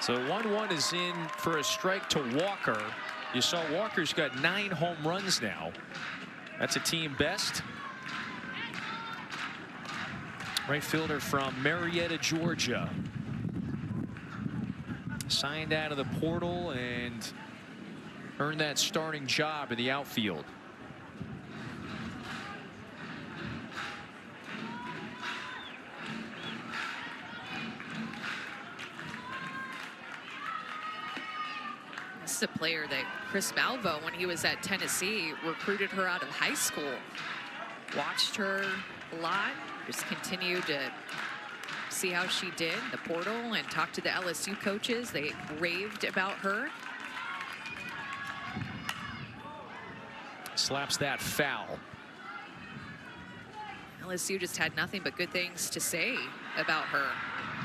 D: So 1-1 is in for a strike to Walker. You saw Walker's got 9 home runs now. That's a team best. Right fielder from Marietta, Georgia. Signed out of the portal and earned that starting job in the outfield.
B: This is a player that Chris Malvo, when he was at Tennessee, recruited her out of high school. Watched her a lot, just continued to see how she did in the portal and talked to the LSU coaches. They raved about her.
D: Slaps that foul.
B: LSU just had nothing but good things to say about her.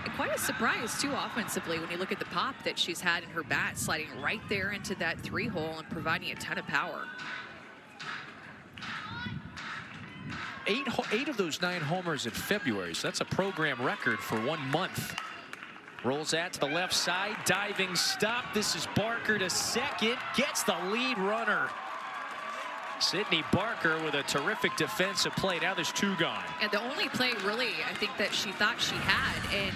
B: And quite a surprise, too, offensively, when you look at the pop that she's had in her bat, sliding right there into that 3-hole and providing a ton of power.
D: 8 of those 9 homers in February, so that's a program record for 1 month. Rolls that to the left side, diving stop. This is Barker to second, gets the lead runner. Sydney Barker with a terrific defensive play. Now there's 2 gone.
B: And the only play, really, I think that she thought she had, and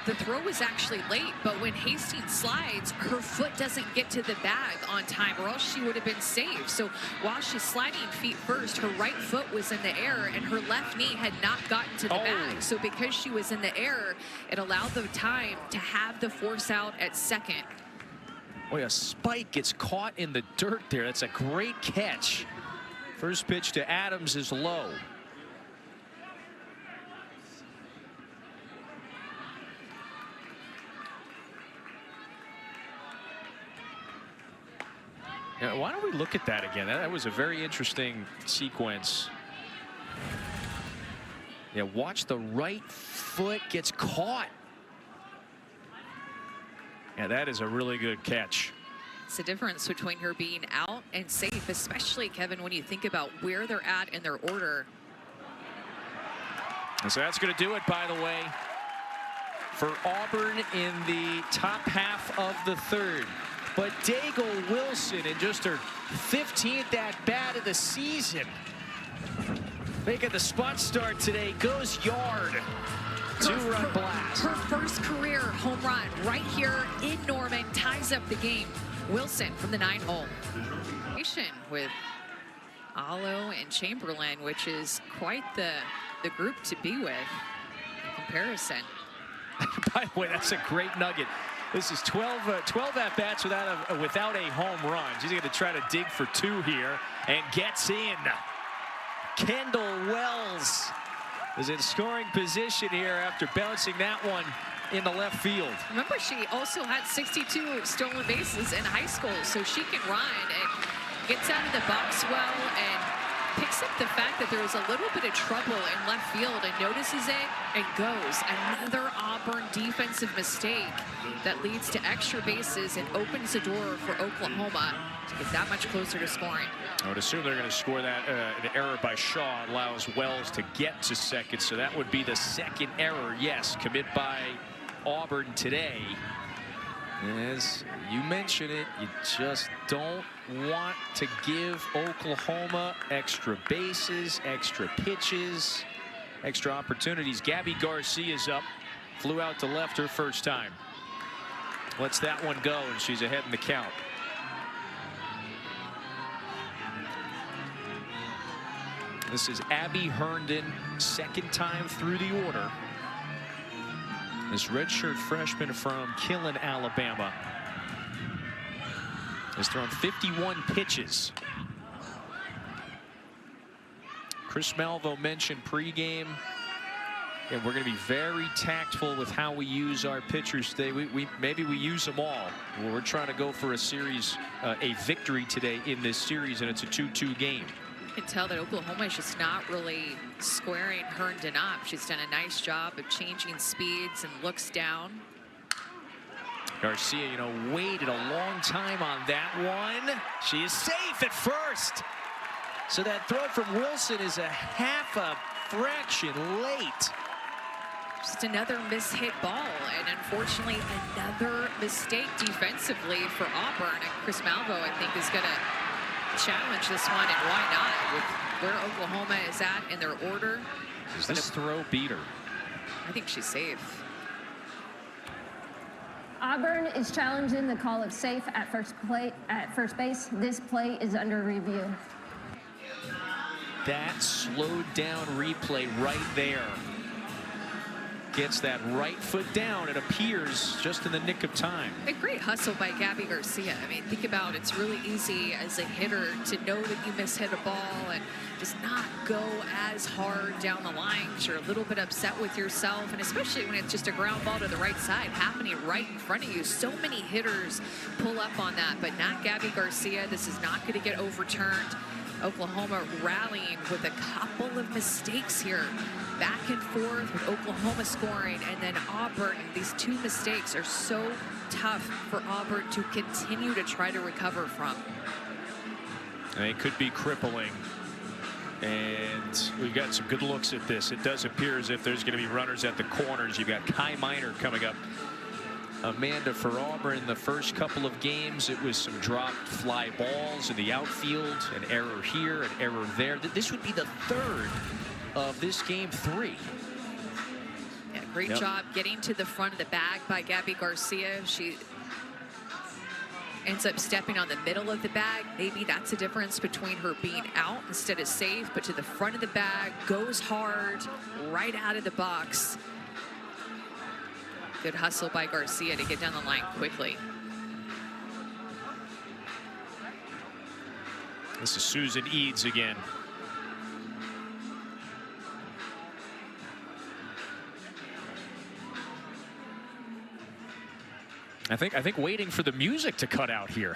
B: the throw was actually late, but when Hastings slides, her foot doesn't get to the bag on time, or else she would have been safe. So while she's sliding feet first, her right foot was in the air and her left knee had not gotten to the bag. So because she was in the air, it allowed the time to have the force out at second.
D: Boy, a spike gets caught in the dirt there. That's a great catch. First pitch to Adams is low. Yeah, why don't we look at that again? That was a very interesting sequence. Yeah, watch the right foot gets caught. Yeah, that is a really good catch.
B: It's the difference between her being out and safe, especially, Kevin, when you think about where they're at in their order.
D: And so that's going to do it, by the way, for Auburn in the top half of the third. But Dago Wilson, in just her 15th at-bat of the season, making the spot start today, goes yard. Two-run blast.
B: Her first career home run right here in Norman ties up the game. Wilson from the 9-hole. With Alo and Chamberlain, which is quite the group to be with in comparison.
D: By the way, that's a great nugget. This is 12 at-bats without a home run. She's going to try to dig for 2 here and gets in. Kendall Wells is in scoring position here after bouncing that one in the left field.
B: Remember, she also had 62 stolen bases in high school, so she can run and gets out of the box well and picks up the fact that there was a little bit of trouble in left field and notices it and goes. Another Auburn defensive mistake that leads to extra bases and opens the door for Oklahoma to get that much closer to scoring.
D: I would assume they're going to score that. An error by Shaw allows Wells to get to second, so that would be the second error, yes, commit by Auburn today. As you mentioned it, you just don't want to give Oklahoma extra bases, extra pitches, extra opportunities. Gabby Garcia's up, flew out to left her first time. Lets that one go, and she's ahead in the count. This is Abby Herndon, second time through the order. This redshirt freshman from Killen, Alabama, has thrown 51 pitches. Chris Malvo mentioned pregame, and we're going to be very tactful with how we use our pitchers today. Maybe we use them all. We're trying to go for a series, a victory today in this series, and it's a 2-2 game.
B: You can tell that Oklahoma is just not really squaring Herndon up. She's done a nice job of changing speeds and looks down.
D: Garcia, waited a long time on that one. She is safe at first. So that throw from Wilson is a half a fraction late.
B: Just another mishit ball, and unfortunately another mistake defensively for Auburn. And Chris Malvo, I think, is going to challenge this one, and why not? With where Oklahoma is at in their order.
D: Does this throw beat her?
B: I think she's safe.
E: Auburn is challenging the call of safe at first base. This play is under review.
D: That slowed down replay right there. Gets that right foot down. It appears just in the nick of time.
B: A great hustle by Gabby Garcia. I mean, think about it. It's really easy as a hitter to know that you mishit a ball and just not go as hard down the line. You're a little bit upset with yourself, and especially when it's just a ground ball to the right side happening right in front of you. So many hitters pull up on that, but not Gabby Garcia. This is not going to get overturned. Oklahoma rallying with a couple of mistakes here. Back and forth with Oklahoma scoring, and then Auburn. These two mistakes are so tough for Auburn to continue to try to recover from.
D: And it could be crippling. And we've got some good looks at this. It does appear as if there's going to be runners at the corners. You've got Kai Minor coming up. Amanda, for Auburn in the first couple of games, it was some dropped fly balls in the outfield, an error here, an error there. This would be the third of this game 3.
B: Yeah, Great job getting to the front of the bag by Gabby Garcia. She ends up stepping on the middle of the bag. Maybe that's a difference between her being out instead of safe, but to the front of the bag, goes hard, right out of the box. Good hustle by Garcia to get down the line quickly.
D: This is Susan Eads again. I think waiting for the music to cut out here.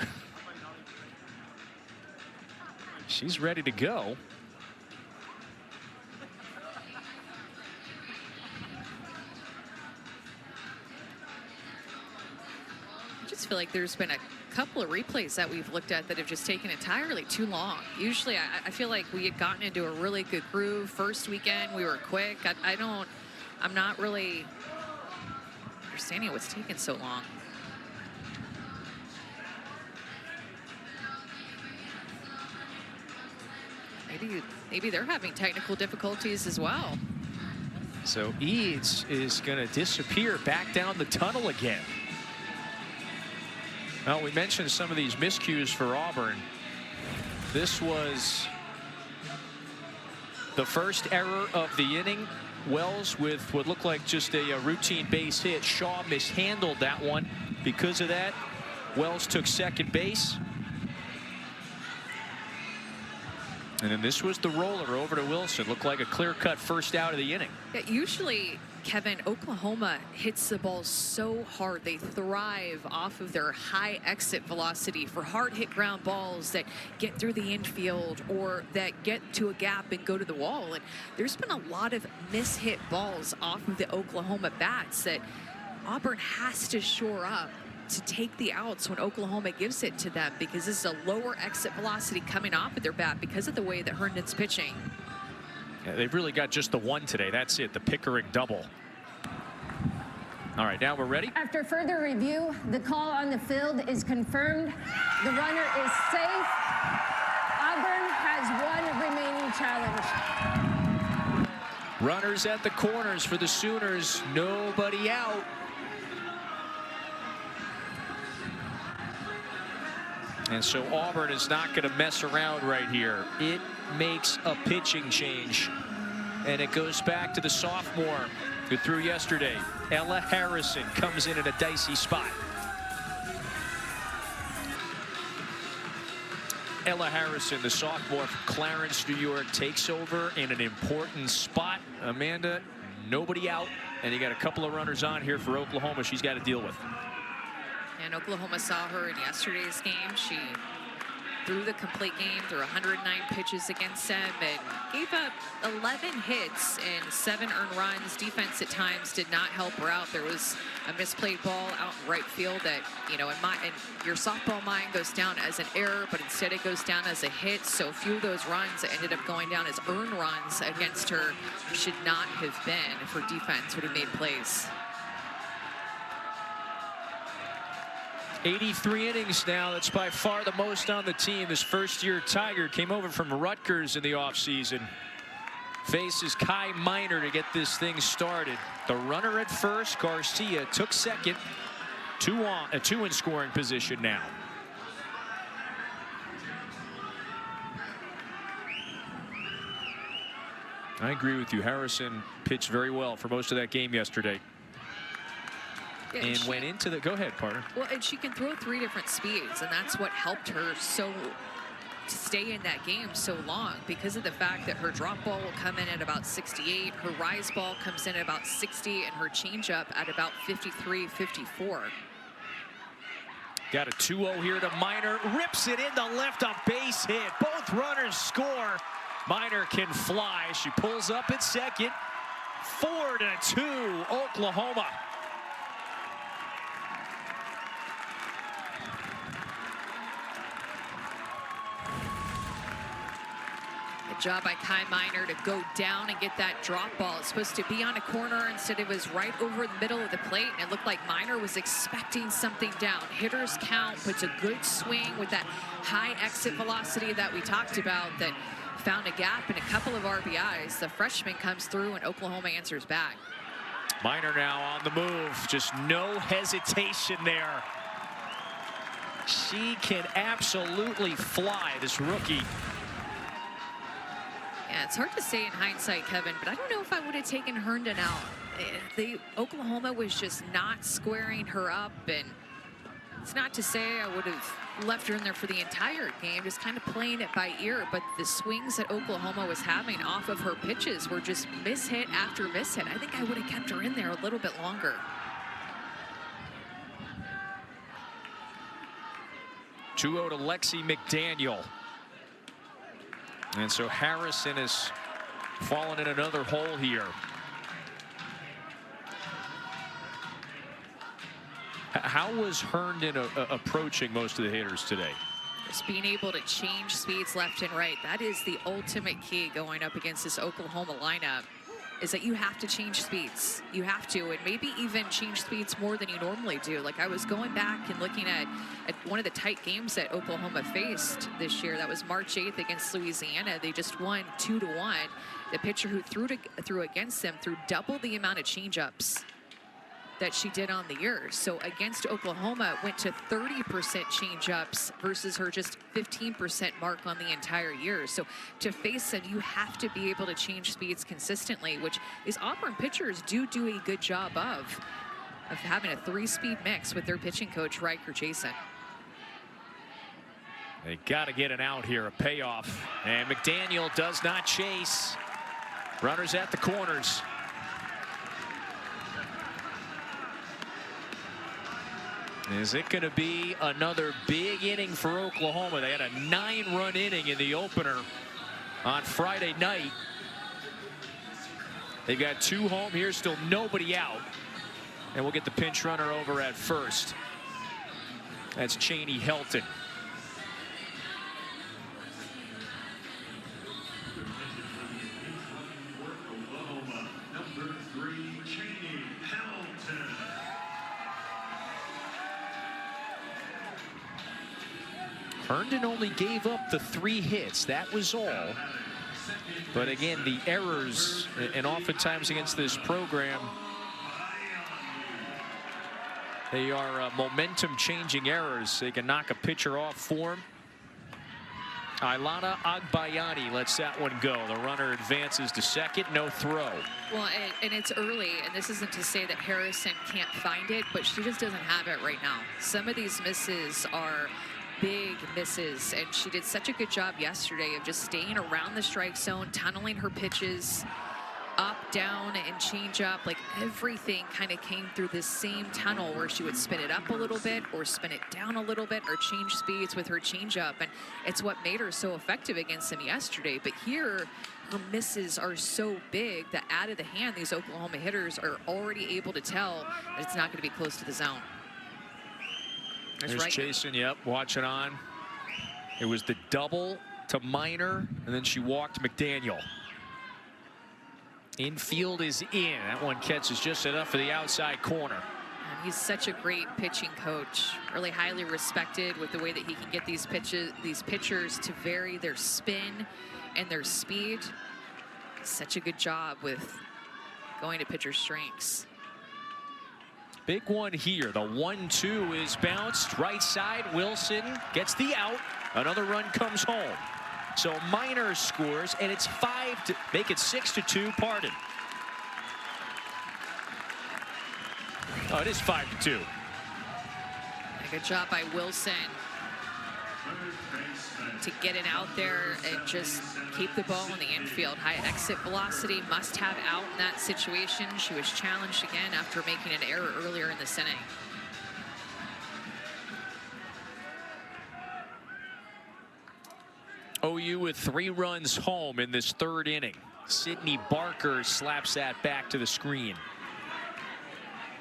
D: She's ready to go.
B: I just feel like there's been a couple of replays that we've looked at that have just taken entirely too long. Usually I feel like we had gotten into a really good groove. First weekend we were quick. I'm not really understanding what's taking so long. Maybe they're having technical difficulties as well.
D: So Eads is going to disappear back down the tunnel again. Well, we mentioned some of these miscues for Auburn. This was the first error of the inning. Wells with what looked like just a routine base hit. Shaw mishandled that one. Because of that, Wells took second base. And then this was the roller over to Wilson. Looked like a clear-cut first out of the inning.
B: Yeah, usually, Kevin, Oklahoma hits the ball so hard. They thrive off of their high exit velocity for hard-hit ground balls that get through the infield or that get to a gap and go to the wall. And there's been a lot of mishit balls off of the Oklahoma bats that Auburn has to shore up to take the outs when Oklahoma gives it to them, because this is a lower exit velocity coming off of their bat because of the way that Herndon's pitching.
D: Yeah, they've really got just the one today. That's it, the Pickering double. All right, now we're ready.
E: After further review, the call on the field is confirmed. The runner is safe. Auburn has one remaining challenge.
D: Runners at the corners for the Sooners. Nobody out. And so Auburn is not going to mess around right here. It makes a pitching change. And it goes back to the sophomore who threw yesterday. Ella Harrison comes in at a dicey spot. Ella Harrison, the sophomore from Clarence, New York, takes over in an important spot. Amanda, nobody out. And you got a couple of runners on here for Oklahoma she's got to deal with.
B: And Oklahoma saw her in yesterday's game. She threw the complete game, threw 109 pitches against them, and gave up 11 hits and 7 earned runs. Defense at times did not help her out. There was a misplayed ball out in right field that, you know, in your softball mind goes down as an error, but instead it goes down as a hit. So a few of those runs that ended up going down as earned runs against her should not have been if her defense would have made plays.
D: 83 innings now. That's by far the most on the team. This first-year Tiger came over from Rutgers in the offseason. Faces Kai Minor to get this thing started. The runner at first, Garcia took second. Two in scoring position now. I agree with you. Harrison pitched very well for most of that game yesterday.
B: Yeah,
D: and went into the, go ahead, partner.
B: Well, and she can throw 3 different speeds, and that's what helped her to stay in that game so long, because of the fact that her drop ball will come in at about 68, her rise ball comes in at about 60, and her changeup at about 53, 54.
D: Got a 2-0 here to Minor, rips it into left, a base hit. Both runners score. Minor can fly. She pulls up at second. 4-2, Oklahoma.
B: Job by Kai Minor to go down and get that drop ball. It's supposed to be on a corner, instead it was right over the middle of the plate, and it looked like Minor was expecting something down. Hitter's count, puts a good swing with that high exit velocity that we talked about that found a gap and a couple of RBIs. The freshman comes through and Oklahoma answers back.
D: Minor now on the move. Just no hesitation there. She can absolutely fly, this rookie.
B: Yeah, it's hard to say in hindsight, Kevin, but I don't know if I would have taken Herndon out. Oklahoma was just not squaring her up, and it's not to say I would have left her in there for the entire game, just kind of playing it by ear, but the swings that Oklahoma was having off of her pitches were just mishit after mishit. I think I would have kept her in there a little bit longer.
D: To Lexi McDaniel. And so Harrison has fallen in another hole here. How was Herndon approaching most of the hitters today?
B: Just being able to change speeds left and right. That is the ultimate key going up against this Oklahoma lineup, is that you have to change speeds. You have to, and maybe even change speeds more than you normally do. Like, I was going back and looking at one of the tight games that Oklahoma faced this year. That was March 8th against Louisiana. They just won 2-1. The pitcher who threw against them threw double the amount of changeups that she did on the year. So against Oklahoma, it went to 30% changeups versus her just 15% mark on the entire year. So to face them, you have to be able to change speeds consistently, which is Auburn pitchers do a good job of having a 3-speed mix with their pitching coach, Riker Jason.
D: They got to get an out here, a payoff. And McDaniel does not chase. Runners at the corners. Is it going to be another big inning for Oklahoma? They had a 9-run inning in the opener on Friday night. They've got 2 home here, still nobody out. And we'll get the pinch runner over at first. That's Cheney Helton.
C: Oklahoma, number 3, Cheney Helton.
D: Herndon only gave up the 3 hits. That was all. But again, the errors, and oftentimes against this program, they are momentum-changing errors. They can knock a pitcher off form. Ailana Agbayani lets that one go. The runner advances to second, no throw.
B: Well, and it's early, and this isn't to say that Harrison can't find it, but she just doesn't have it right now. Some of these misses are big misses, and she did such a good job yesterday of just staying around the strike zone, tunneling her pitches up, down, and change up. Like, everything kind of came through this same tunnel where she would spin it up a little bit or spin it down a little bit or change speeds with her changeup, and it's what made her so effective against them yesterday. But here, her misses are so big that out of the hand, these Oklahoma hitters are already able to tell that it's not going to be close to the zone.
D: There's Jason, yep, watching on. It was the double to Minor, and then she walked McDaniel. Infield is in. That one catches just enough for the outside corner.
B: And he's such a great pitching coach, really highly respected with the way that he can get these pitchers to vary their spin and their speed. Such a good job with going to pitcher strengths.
D: Big one here. The 1-2 is bounced right side. Wilson gets the out. Another run comes home. So Minor scores, and it's 5 to make it 6-2. Pardon. Oh, it is 5-2.
B: Good job by Wilson to get it out there and just keep the ball in the infield. High exit velocity, must have out in that situation. She was challenged again after making an error earlier in this inning.
D: OU with 3 runs home in this 3rd inning. Sydney Barker slaps that back to the screen.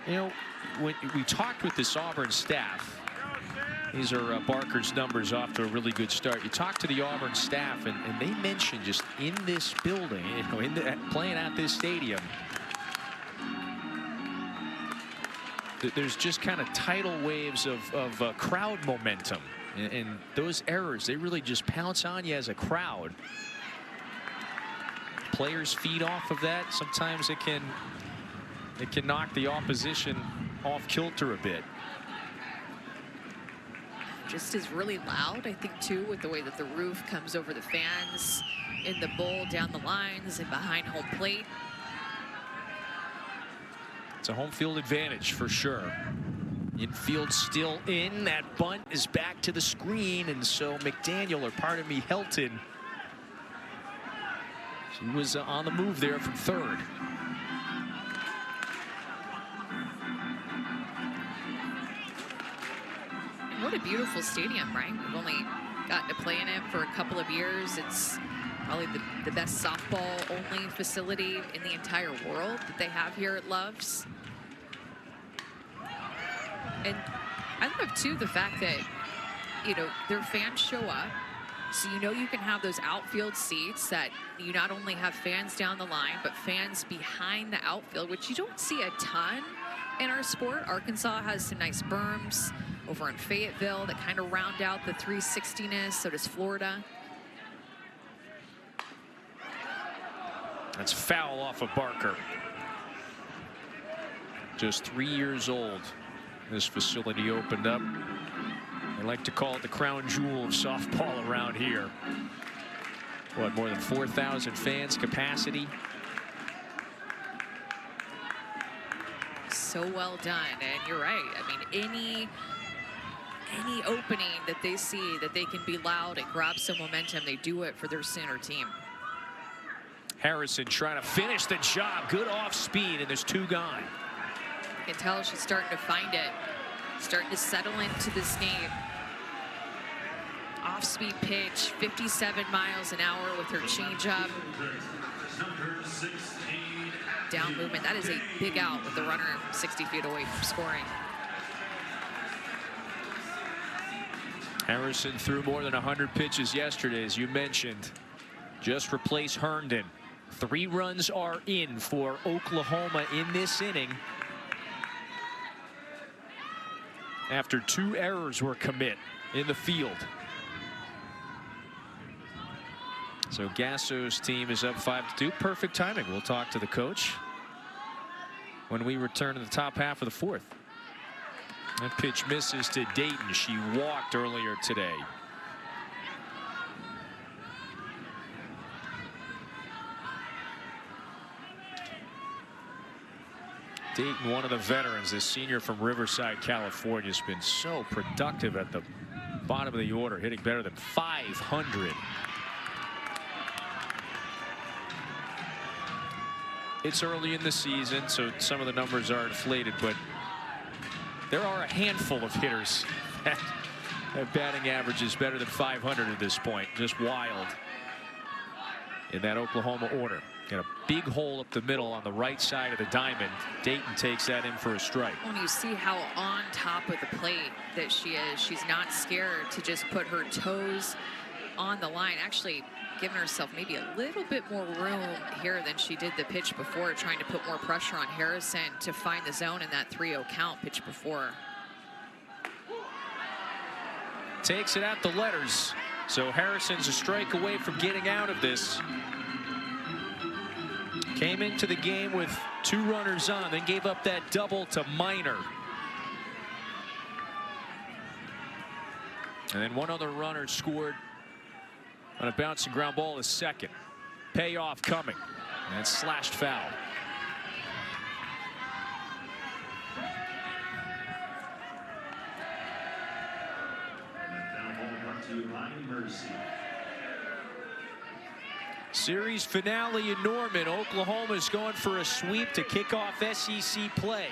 D: You know, when we talked with this Auburn staff, these are Barker's numbers off to a really good start. You talk to the Auburn staff, and they mentioned just in this building, you know, playing at this stadium, that there's just kind of tidal waves of crowd momentum. And those errors, they really just pounce on you as a crowd. Players feed off of that. Sometimes it can it can knock the opposition off kilter a bit.
B: Just is really loud, I think, too, with the way that the roof comes over the fans in the bowl, down the lines, and behind home plate.
D: It's a home field advantage for sure. Infield still in. That bunt is back to the screen, and so McDaniel, or pardon me, Helton, she was on the move there from third.
B: What a beautiful stadium, right? We've only gotten to play in it for a couple of years. It's probably the best softball-only facility in the entire world that they have here at Love's. And I love, too, the fact that, you know, their fans show up. So you know you can have those outfield seats that you not only have fans down the line, but fans behind the outfield, which you don't see a ton in our sport. Arkansas has some nice berms over in Fayetteville that kind of round out the 360-ness. So does Florida.
D: That's foul off of Barker. Just 3 years old. This facility opened up. They like to call it the crown jewel of softball around here. What, more than 4,000 fans capacity?
B: So well done. And you're right. I mean, any opening that they see that they can be loud and grab some momentum, they do it for their center team.
D: Harrison trying to finish the job. Good off speed, and there's two gone.
B: You can tell she's starting to find it, starting to settle into this game. Off-speed pitch, 57 miles an hour with her changeup. Down movement. That is a big out with the runner 60 feet away from scoring.
D: Harrison threw more than 100 pitches yesterday, as you mentioned. Just replaced Herndon. 3 runs are in for Oklahoma in this inning, after 2 errors were commit in the field. So Gasso's team is up 5-2. Perfect timing. We'll talk to the coach when we return to the top half of the fourth. That pitch misses to Dayton. She walked earlier today. Dayton, one of the veterans, this senior from Riverside, California, has been so productive at the bottom of the order, hitting better than 500. It's early in the season, so some of the numbers are inflated, but there are a handful of hitters that have batting averages better than 500 at this point. Just wild in that Oklahoma order. Got a big hole up the middle on the right side of the diamond. Dayton takes that in for a strike.
B: When you see how on top of the plate that she is, she's not scared to just put her toes on the line. Actually giving herself maybe a little bit more room here than she did the pitch before, trying to put more pressure on Harrison to find the zone in that 3-0 count pitch before.
D: Takes it out the letters. So Harrison's a strike away from getting out of this. Came into the game with 2 runners on, then gave up that double to Minor. And then 1 other runner scored on a bouncing ground ball is second. Payoff coming. And slashed foul. Series finale in Norman. Oklahoma's going for a sweep to kick off SEC play.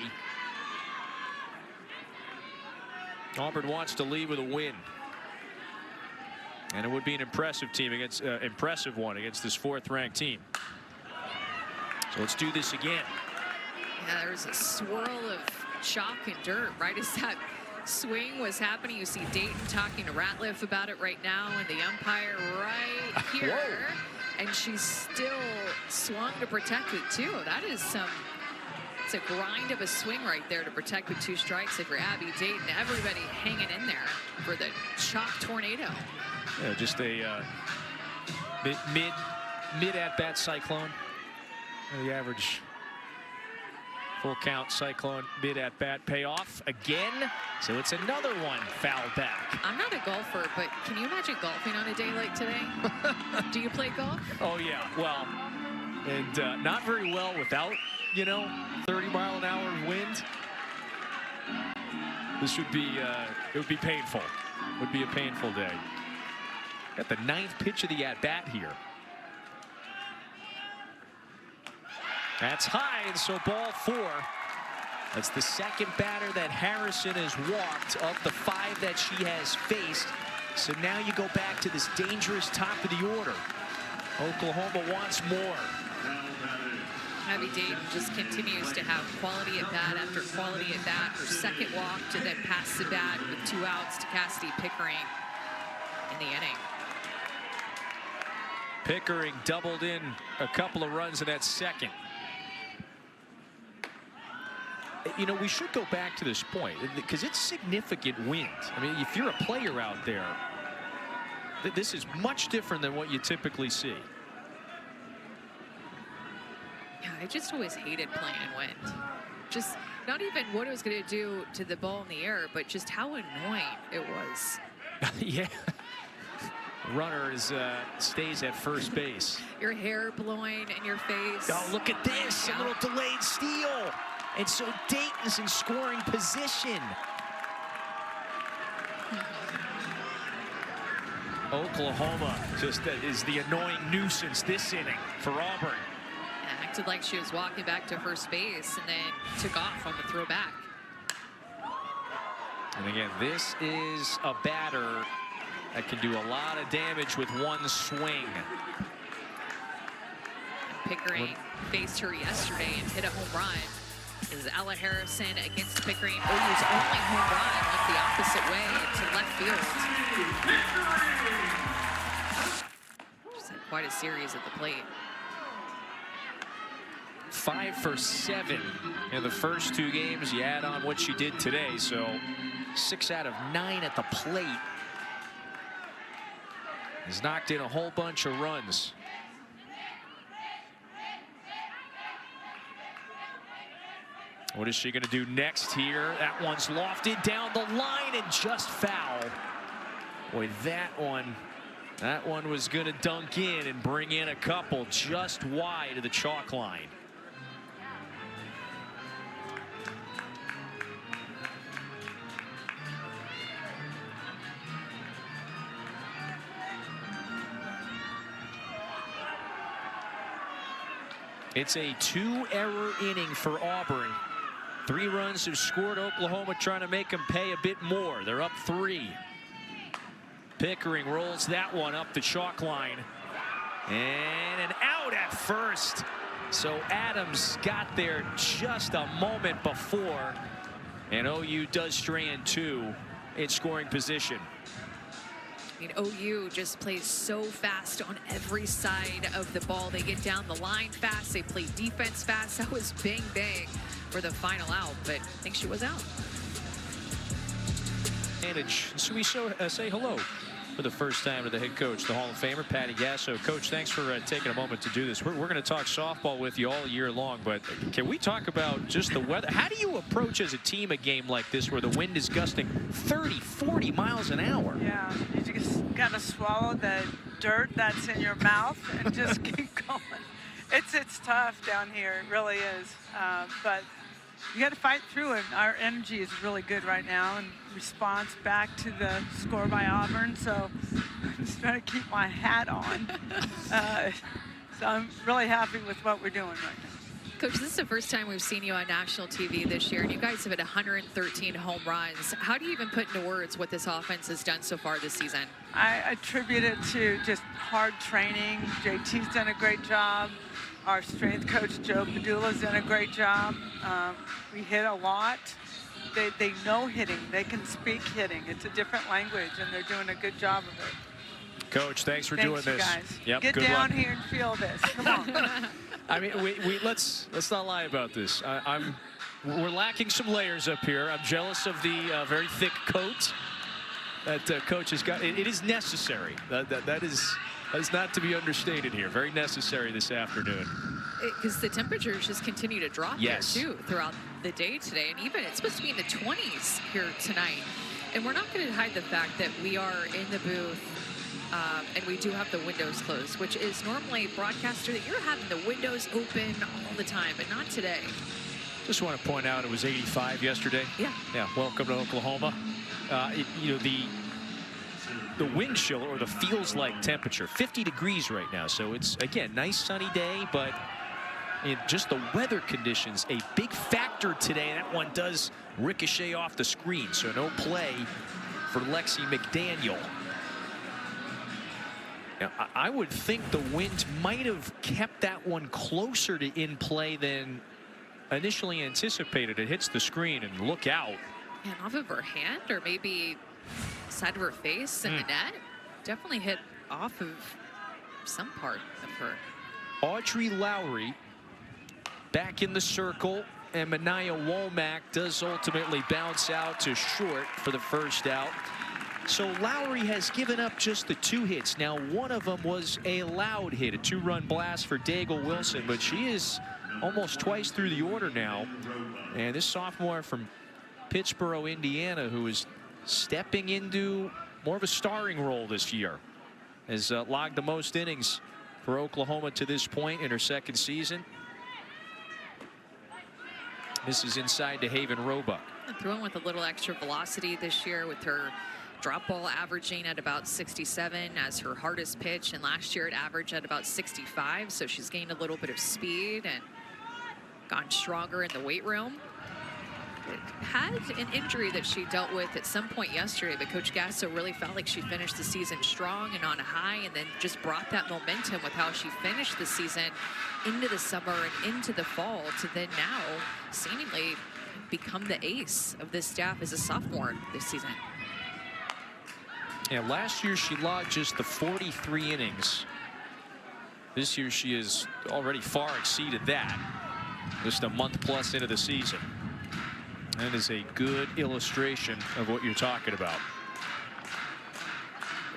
D: Auburn wants to lead with a win. And it would be an impressive team against impressive one against this 4th-ranked team. So let's do this again.
B: Yeah, there's a swirl of chalk and dirt right as that swing was happening. You see Dayton talking to Ratliff about it right now, and the umpire right here.
D: Whoa.
B: And she's still swung to protect it too. That is it's a grind of a swing right there to protect with 2 strikes. If you're Abby Dayton, everybody hanging in there for the chalk tornado.
D: Yeah, just a mid at bat cyclone. The average Full count, Cyclone mid at bat payoff again. So it's another one foul back.
B: I'm not a golfer, but can you imagine golfing on a day like today? Do you play golf?
D: Oh yeah, well, and not very well without, 30-mile-an-hour wind. This would be, it would be painful. It would be a painful day. Got the 9th pitch of the at bat here. That's high, and so ball 4. That's the second batter that Harrison has walked of the 5 that she has faced. So now you go back to this dangerous top of the order. Oklahoma wants more.
B: Abby Dayton just continues to have quality at bat after quality at bat. Her second walk to then pass the bat with 2 outs to Cassidy Pickering in the inning.
D: Pickering doubled in a couple of runs in that second. We should go back to this point because it's significant wind. I mean, if you're a player out there, this is much different than what you typically see.
B: Yeah, I just always hated playing in wind. Just not even what it was going to do to the ball in the air, but just how annoying it was.
D: Yeah. Runner stays at first base.
B: Your hair blowing in your face.
D: Oh, look at this. A little delayed steal. And so Dayton's in scoring position. Oklahoma just is the annoying nuisance this inning for Auburn.
B: Acted like she was walking back to first base and then took off on the throwback.
D: And again, this is a batter that can do a lot of damage with one swing.
B: Pickering faced her yesterday and hit a home run. This is Ella Harrison against Pickering. OU's only home run went the opposite way to left field. She's had quite a series at the plate.
D: 5 for 7 in the first 2 games. You add on what she did today, so 6 out of 9 at the plate. Has knocked in a whole bunch of runs. What is she going to do next here? That one's lofted down the line and just foul. Boy, that one was going to dunk in and bring in a couple just wide of the chalk line. It's a 2-error inning for Auburn. 3 runs have scored. Oklahoma trying to make them pay a bit more. They're up 3. Pickering rolls that one up the chalk line. And an out at first. So Adams got there just a moment before. And OU does strand 2 in scoring position.
B: I mean, OU just plays so fast on every side of the ball. They get down the line fast. They play defense fast. That was bang, bang for the final out, but I think she was out.
D: So we say hello for the first time to the head coach, the Hall of Famer, Patty Gasso. Coach, thanks for taking a moment to do this. We're going to talk softball with you all year long, but can we talk about just the weather? How do you approach as a team a game like this where the wind is gusting 30, 40 miles an hour?
F: Yeah, you just got to swallow the dirt that's in your mouth and just keep going. It's tough down here, it really is, but you got to fight through it. Our energy is really good right now in response back to the score by Auburn. So I'm just trying to keep my hat on. So I'm really happy with what we're doing right now.
B: Coach, this is the first time we've seen you on national TV this year, and you guys have had 113 home runs. How do you even put into words what this offense has done so far this season?
F: I attribute it to just hard training. JT's done a great job. Our strength coach, Joe Padula's done a great job. We hit a lot. They know hitting. They can speak hitting. It's a different language, and they're doing a good job of it.
D: Coach, thanks for doing this.
F: Guys.
D: Yep,
F: Get
D: good
F: down
D: luck.
F: here and feel this. Come on.
D: I mean, let's not lie about this. We're lacking some layers up here. I'm jealous of the very thick coat that coach has got. It is necessary. That is not to be understated here. Very necessary this afternoon.
B: Because the temperatures just continue to drop here too throughout the day today, and even it's supposed to be in the 20s here tonight. And we're not going to hide the fact that we are in the booth and we do have the windows closed, which is normally broadcaster that you're having the windows open all the time, but not today.
D: Just want to point out it was 85 yesterday.
B: Yeah.
D: Yeah. Welcome to Oklahoma. You know, the wind chill, or the feels like temperature, 50 degrees right now. So it's, again, nice sunny day, but just the weather conditions a big factor today. That one does ricochet off the screen, so no play for Lexi McDaniel. Now, I would think the wind might have kept that one closer to in play than initially anticipated. It hits the screen, and look out.
B: And off of her hand, or maybe side of her face in the net. Definitely hit off of some part of her.
D: Audrey Lowry back in the circle, and Manaya Womack does ultimately bounce out to short for the first out. So Lowry has given up just the 2 hits. Now, one of them was a loud hit, a 2-run blast for Daigle Wilson, but she is almost twice through the order now. And this sophomore from Pittsboro, Indiana, who is stepping into more of a starring role this year, has logged the most innings for Oklahoma to this point in her second season. This is inside to Haven Roebuck.
B: Throwing with a little extra velocity this year, with her drop ball averaging at about 67 as her hardest pitch, and last year it averaged at about 65. So she's gained a little bit of speed and gotten stronger in the weight room. Had an injury that she dealt with at some point yesterday, but Coach Gasso really felt like she finished the season strong and on a high, and then just brought that momentum with how she finished the season into the summer and into the fall, to then now seemingly become the ace of this staff as a sophomore this season.
D: Yeah, last year she logged just the 43 innings. This year she has already far exceeded that, just a month plus into the season. That is a good illustration of what you're talking about.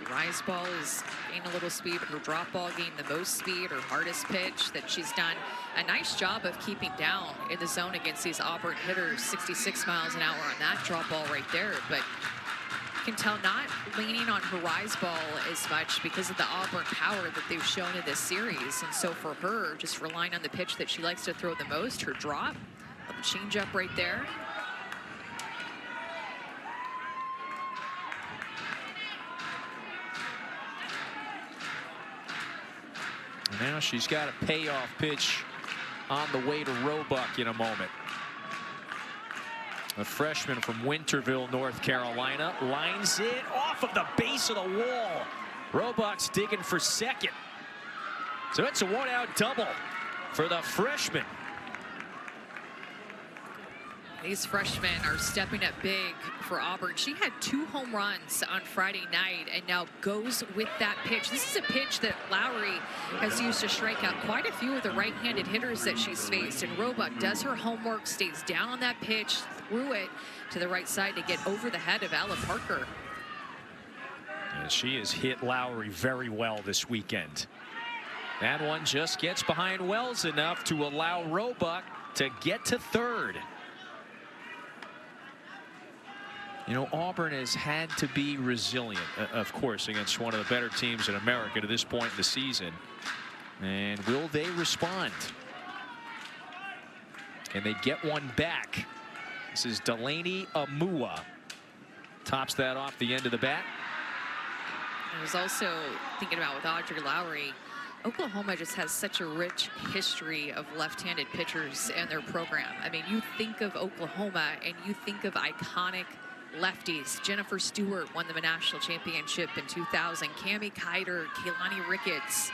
B: The rise ball is gaining a little speed, but her drop ball gained the most speed. Her hardest pitch that she's done a nice job of keeping down in the zone against these Auburn hitters. 66 miles an hour on that drop ball right there, but you can tell not leaning on her rise ball as much because of the Auburn power that they've shown in this series. And so for her, just relying on the pitch that she likes to throw the most, her drop, a change up right there.
D: Now she's got a payoff pitch on the way to Roebuck in a moment. A freshman from Winterville, North Carolina, lines it off of the base of the wall. Roebuck's digging for second. So it's a 1-out double for the freshman.
B: These freshmen are stepping up big for Auburn. She had 2 home runs on Friday night and now goes with that pitch. This is a pitch that Lowry has used to strike out quite a few of the right-handed hitters that she's faced. And Roebuck does her homework, stays down on that pitch, threw it to the right side to get over the head of Ella Parker.
D: And she has hit Lowry very well this weekend. That one just gets behind Wells enough to allow Roebuck to get to third. You know, Auburn has had to be resilient, of course, against one of the better teams in America to this point in the season. And will they respond? Can they get one back? This is Delaney Amua. Tops that off the end of the bat.
B: I was also thinking about with Audrey Lowry, Oklahoma just has such a rich history of left-handed pitchers in their program. I mean, you think of Oklahoma and you think of iconic lefties. Jennifer Stewart won the national championship in 2000. Cammie Kiter, Keilani Ricketts,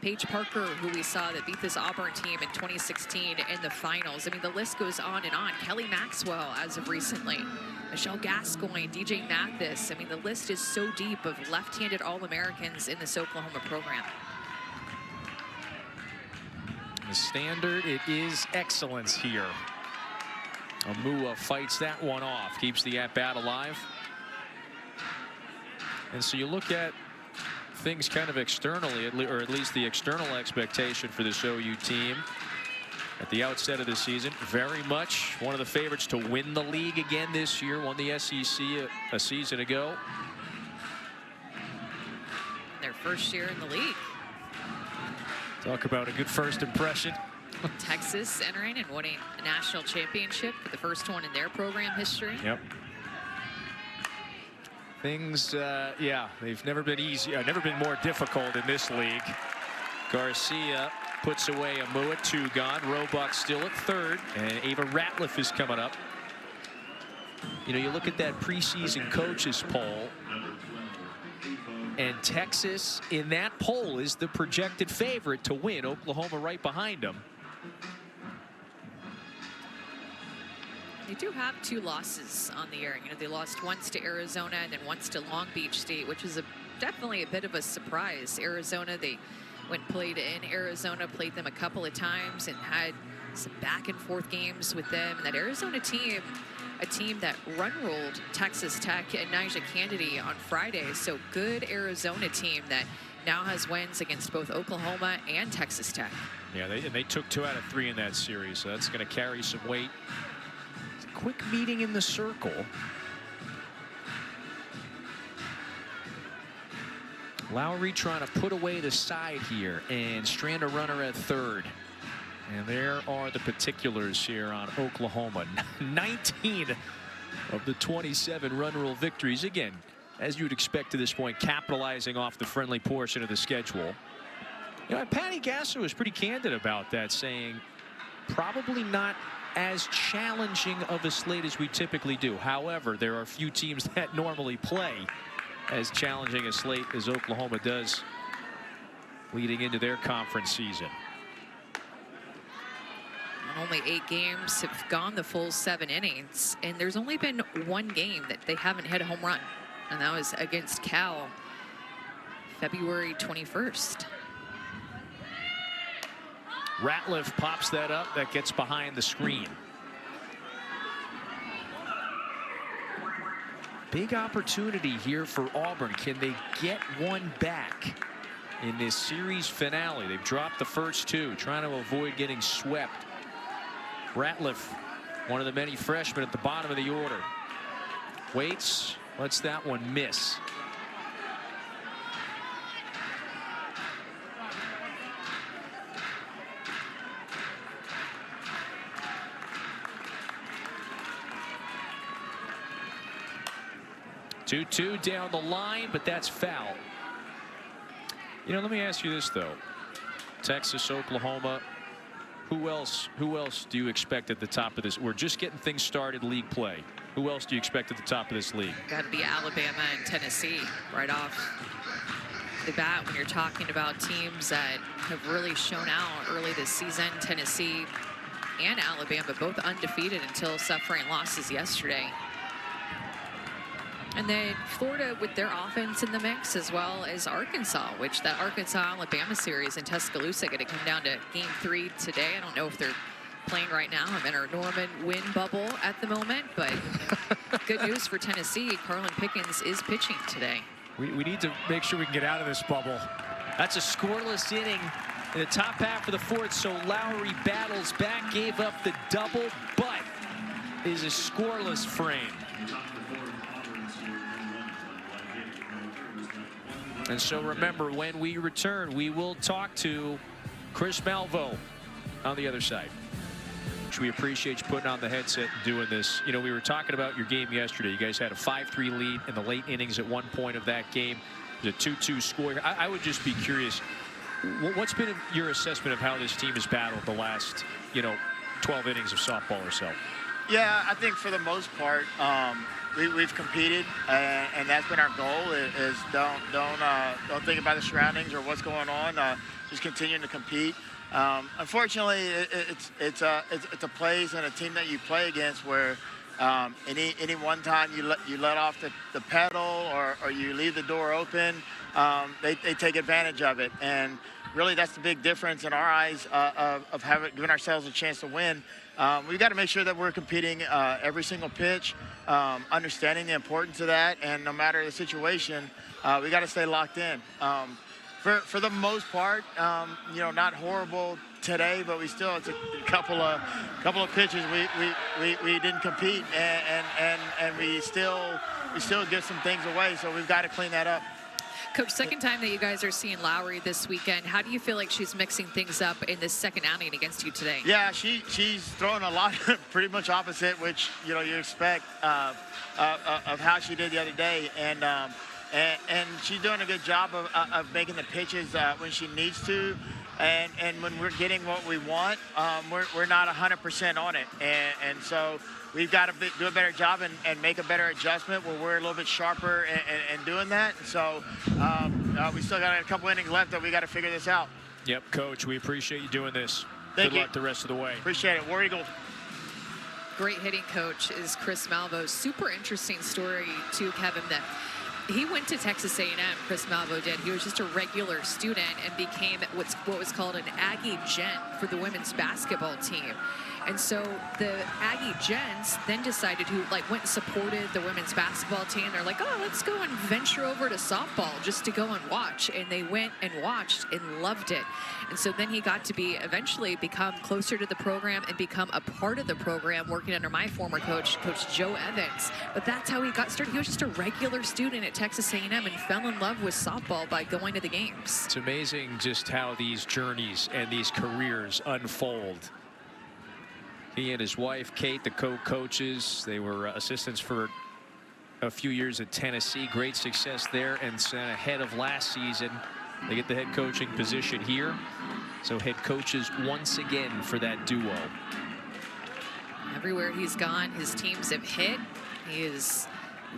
B: Paige Parker, who we saw that beat this Auburn team in 2016 in the finals. I mean, the list goes on and on. Kelly Maxwell, as of recently. Michelle Gascoigne, DJ Mathis. I mean, the list is so deep of left-handed All-Americans in this Oklahoma program.
D: The standard, it is excellence here. Amua fights that one off, keeps the at-bat alive. And so you look at things kind of externally, or at least the external expectation for this OU team. at the outset of the season. Very much one of the favorites to win the league again this year. Won the SEC a season ago.
B: Their first year in the league.
D: Talk about a good first impression.
B: Texas entering and winning a national championship for the first one in their program history.
D: Yep. Things, yeah, they've never been easy, never been more difficult in this league. Garcia puts away a Mua, 2 gone. Roebuck still at third, and Ava Ratliff is coming up. You know, you look at that preseason coaches poll, and Texas in that poll is the projected favorite to win. Oklahoma right behind them.
B: They do have 2 losses on the year. You know, they lost once to Arizona and then once to Long Beach State, which is definitely a bit of a surprise. Arizona, they went and played in Arizona, played them a couple of times and had some back and forth games with them. And that Arizona team, a team that run-rolled Texas Tech and Nyjah Kennedy on Friday. So good Arizona team that now has wins against both Oklahoma and Texas Tech.
D: Yeah, they took 2 out of 3 in that series, so that's going to carry some weight. Quick meeting in the circle. Lowry trying to put away the side here and strand a runner at third. And there are the particulars here on Oklahoma. 19 of the 27 run rule victories. Again, as you'd expect to this point, capitalizing off the friendly portion of the schedule. You know, Patty Gasser was pretty candid about that, saying probably not as challenging of a slate as we typically do. However, there are few teams that normally play as challenging a slate as Oklahoma does leading into their conference season.
B: Only 8 games have gone the full 7 innings, and there's only been 1 game that they haven't hit a home run, and that was against Cal February 21st.
D: Ratliff pops that up. That gets behind the screen. Big opportunity here for Auburn. Can they get one back in this series finale? They've dropped the first 2, trying to avoid getting swept. Ratliff, one of the many freshmen at the bottom of the order. Waits, lets that one miss. Two down the line, but that's foul. You know, let me ask you this though. Texas, Oklahoma, who else do you expect at the top of this? We're just getting things started league play. Who else do you expect at the top of this league?
B: Got to be Alabama and Tennessee right off the bat when you're talking about teams that have really shown out early this season. Tennessee and Alabama both undefeated until suffering losses yesterday. And then Florida with their offense in the mix, as well as Arkansas, which that Arkansas-Alabama series in Tuscaloosa going to come down to Game 3 today. I don't know if they're playing right now. I'm in our Norman win bubble at the moment, but good news for Tennessee. Carlin Pickens is pitching today.
D: We need to make sure we can get out of this bubble. That's a scoreless inning in the top half of the 4th, so Lowry battles back, gave up the double, but is a scoreless frame. And so remember, when we return, we will talk to Chris Malvo on the other side. Which we appreciate you putting on the headset and doing this. You know, we were talking about your game yesterday. You guys had a 5-3 lead in the late innings at one point of that game. The 2-2 score. I would just be curious, what's been your assessment of how this team has battled the last, 12 innings of softball or so?
G: Yeah, I think for the most part, we've competed, and that's been our goal. Is don't think about the surroundings or what's going on. Just continuing to compete. Unfortunately, it's a place and a team that you play against where any one time you let off the pedal or you leave the door open, they take advantage of it. And really, that's the big difference in our eyes of giving ourselves a chance to win. We've got to make sure that we're competing every single pitch, understanding the importance of that, and no matter the situation, we got to stay locked in. for the most part, you know, not horrible today, but it's a couple of pitches we didn't compete, and we still give some things away. So we've got to clean that up.
B: Coach, second time that you guys are seeing Lowry this weekend. How do you feel like she's mixing things up in this second outing against you today?
G: Yeah, she's throwing a lot, pretty much opposite, which you know you expect of how she did the other day, and she's doing a good job of making the pitches when she needs to, and when we're getting what we want, we're not 100% on it, and so we've got to do a better job and make a better adjustment where we're a little bit sharper and doing that. And so we still got a couple innings left that we got to figure this out.
D: Yep, Coach, we appreciate you doing this.
G: Thank
D: Good
G: you.
D: luck the rest of the way.
G: Appreciate it. War Eagle.
B: Great hitting coach is Chris Malvo. Super interesting story to Kevin that he went to Texas A&M, Chris Malvo did. He was just a regular student and became what was called an Aggie Gent for the women's basketball team. And so the Aggie Gents then decided who went and supported the women's basketball team. They're like, oh, let's go and venture over to softball just to go and watch. And they went and watched and loved it. And so then he got to eventually become closer to the program and become a part of the program, working under my former coach, Coach Joe Evans. But that's how he got started. He was just a regular student at Texas A&M and fell in love with softball by going to the games.
D: It's amazing just how these journeys and these careers unfold. He and his wife, Kate, the co-coaches, they were assistants for a few years at Tennessee. Great success there, and ahead of last season, they get the head coaching position here. So head coaches once again for that duo.
B: Everywhere he's gone, his teams have hit. He is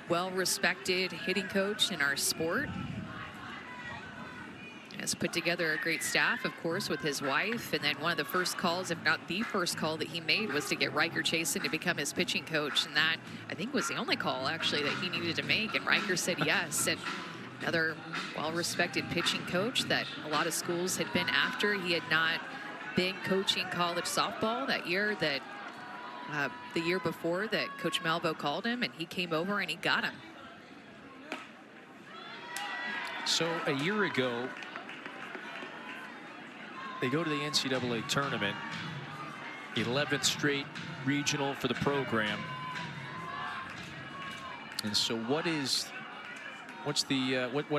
B: well-respected hitting coach in our sport. Has put together a great staff, of course, with his wife. And then one of the first calls, if not the first call that he made, was to get Riker Chasen to become his pitching coach. And that, I think, was the only call, actually, that he needed to make. And Riker said yes. And another well-respected pitching coach that a lot of schools had been after. He had not been coaching college softball that year, that the year before that Coach Malvo called him, and he came over and he got him.
D: So a year ago, they go to the NCAA tournament, 11th straight regional for the program. And so what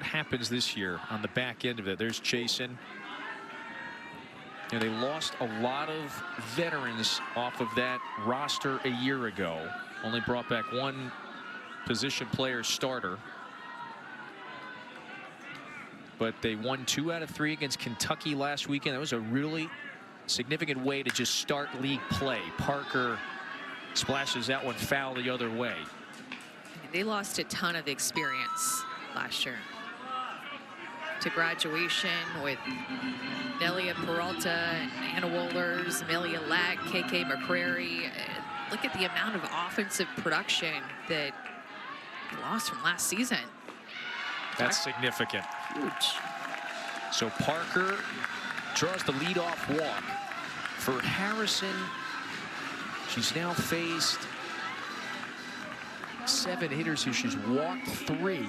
D: happens this year on the back end of it? There's Chasen. You know, they lost a lot of veterans off of that roster a year ago. Only brought back one position player starter. But they won 2 out of 3 against Kentucky last weekend. That was a really significant way to just start league play. Parker splashes that one foul the other way.
B: They lost a ton of experience last year to graduation with Nelia Peralta and Anna Wohlers, Amelia Lack, KK McCrary. Look at the amount of offensive production that they lost from last season.
D: That's significant.
B: Huge.
D: So Parker draws the leadoff walk for Harrison. She's now faced 7 hitters who she's walked 3.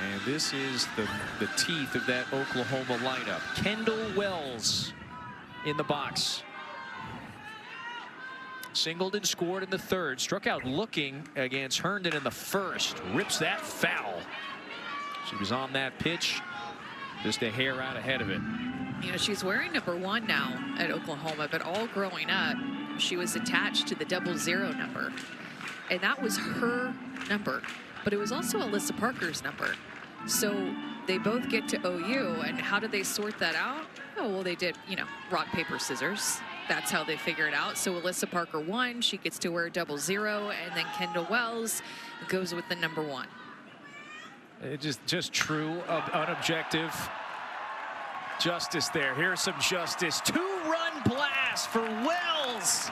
D: And this is the teeth of that Oklahoma lineup. Kendall Wells in the box. Singled and scored in the 3rd. Struck out looking against Herndon in the 1st. Rips that foul. She was on that pitch, just a hair out ahead of it.
B: You know, she's wearing number 1 now at Oklahoma, but all growing up, she was attached to the 00 number. And that was her number, but it was also Alyssa Parker's number. So they both get to OU, and how did they sort that out? Oh, well, they did, you know, rock, paper, scissors. That's how they figure it out. So Alyssa Parker won. She gets to wear 00, and then Kendall Wells goes with the number 1.
D: It just true, unobjective justice there. Here's some justice. 2-run blast for Wells.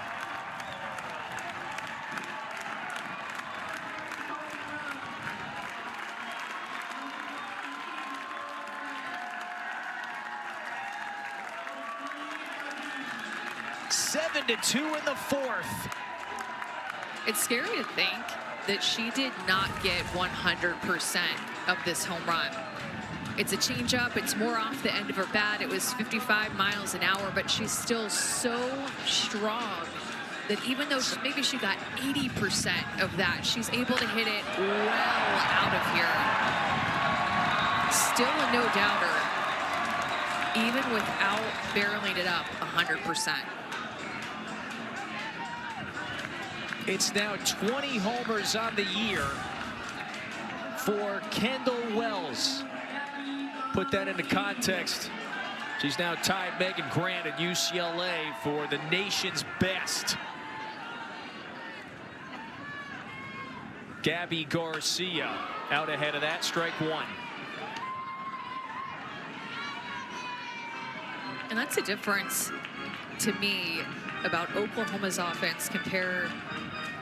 D: (7-2) in the 4th.
B: It's scary to think that she did not get 100% of this home run. It's a changeup. It's more off the end of her bat. It was 55 miles an hour, but she's still so strong that even though maybe she got 80% of that, she's able to hit it well out of here. Still a no-doubter, even without barreling it up 100%.
D: It's now 20 homers on the year for Kendall Wells. Put that into context. She's now tied Megan Grant at UCLA for the nation's best. Gabby Garcia out ahead of that, strike one.
B: And that's a difference to me about Oklahoma's offense compared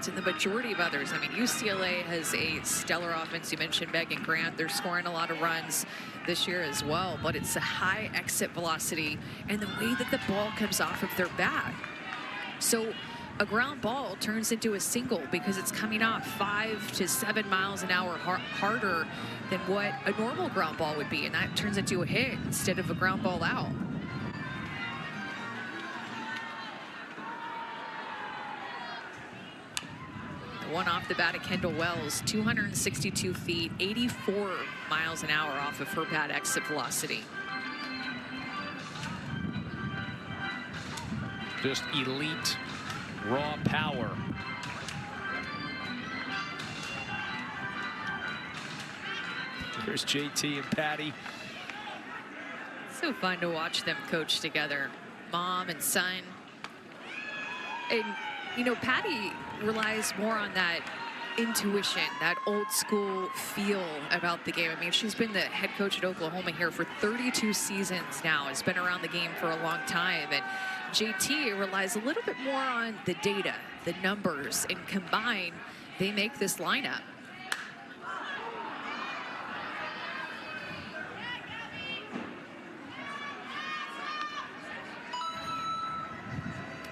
B: to the majority of others. I mean, UCLA has a stellar offense. You mentioned Megan Grant. They're scoring a lot of runs this year as well, but it's a high exit velocity and the way that the ball comes off of their bat. So a ground ball turns into a single because it's coming off 5 to 7 miles an hour harder than what a normal ground ball would be, and that turns into a hit instead of a ground ball out. One off the bat of Kendall Wells, 262 feet, 84 miles an hour off of her bat exit velocity.
D: Just elite raw power. Here's JT and Patty.
B: So fun to watch them coach together, mom and son. And you know, Patty relies more on that intuition, that old school feel about the game. I mean, she's been the head coach at Oklahoma here for 32 seasons now, has been around the game for a long time. And JT relies a little bit more on the data, the numbers, and combined, they make this lineup.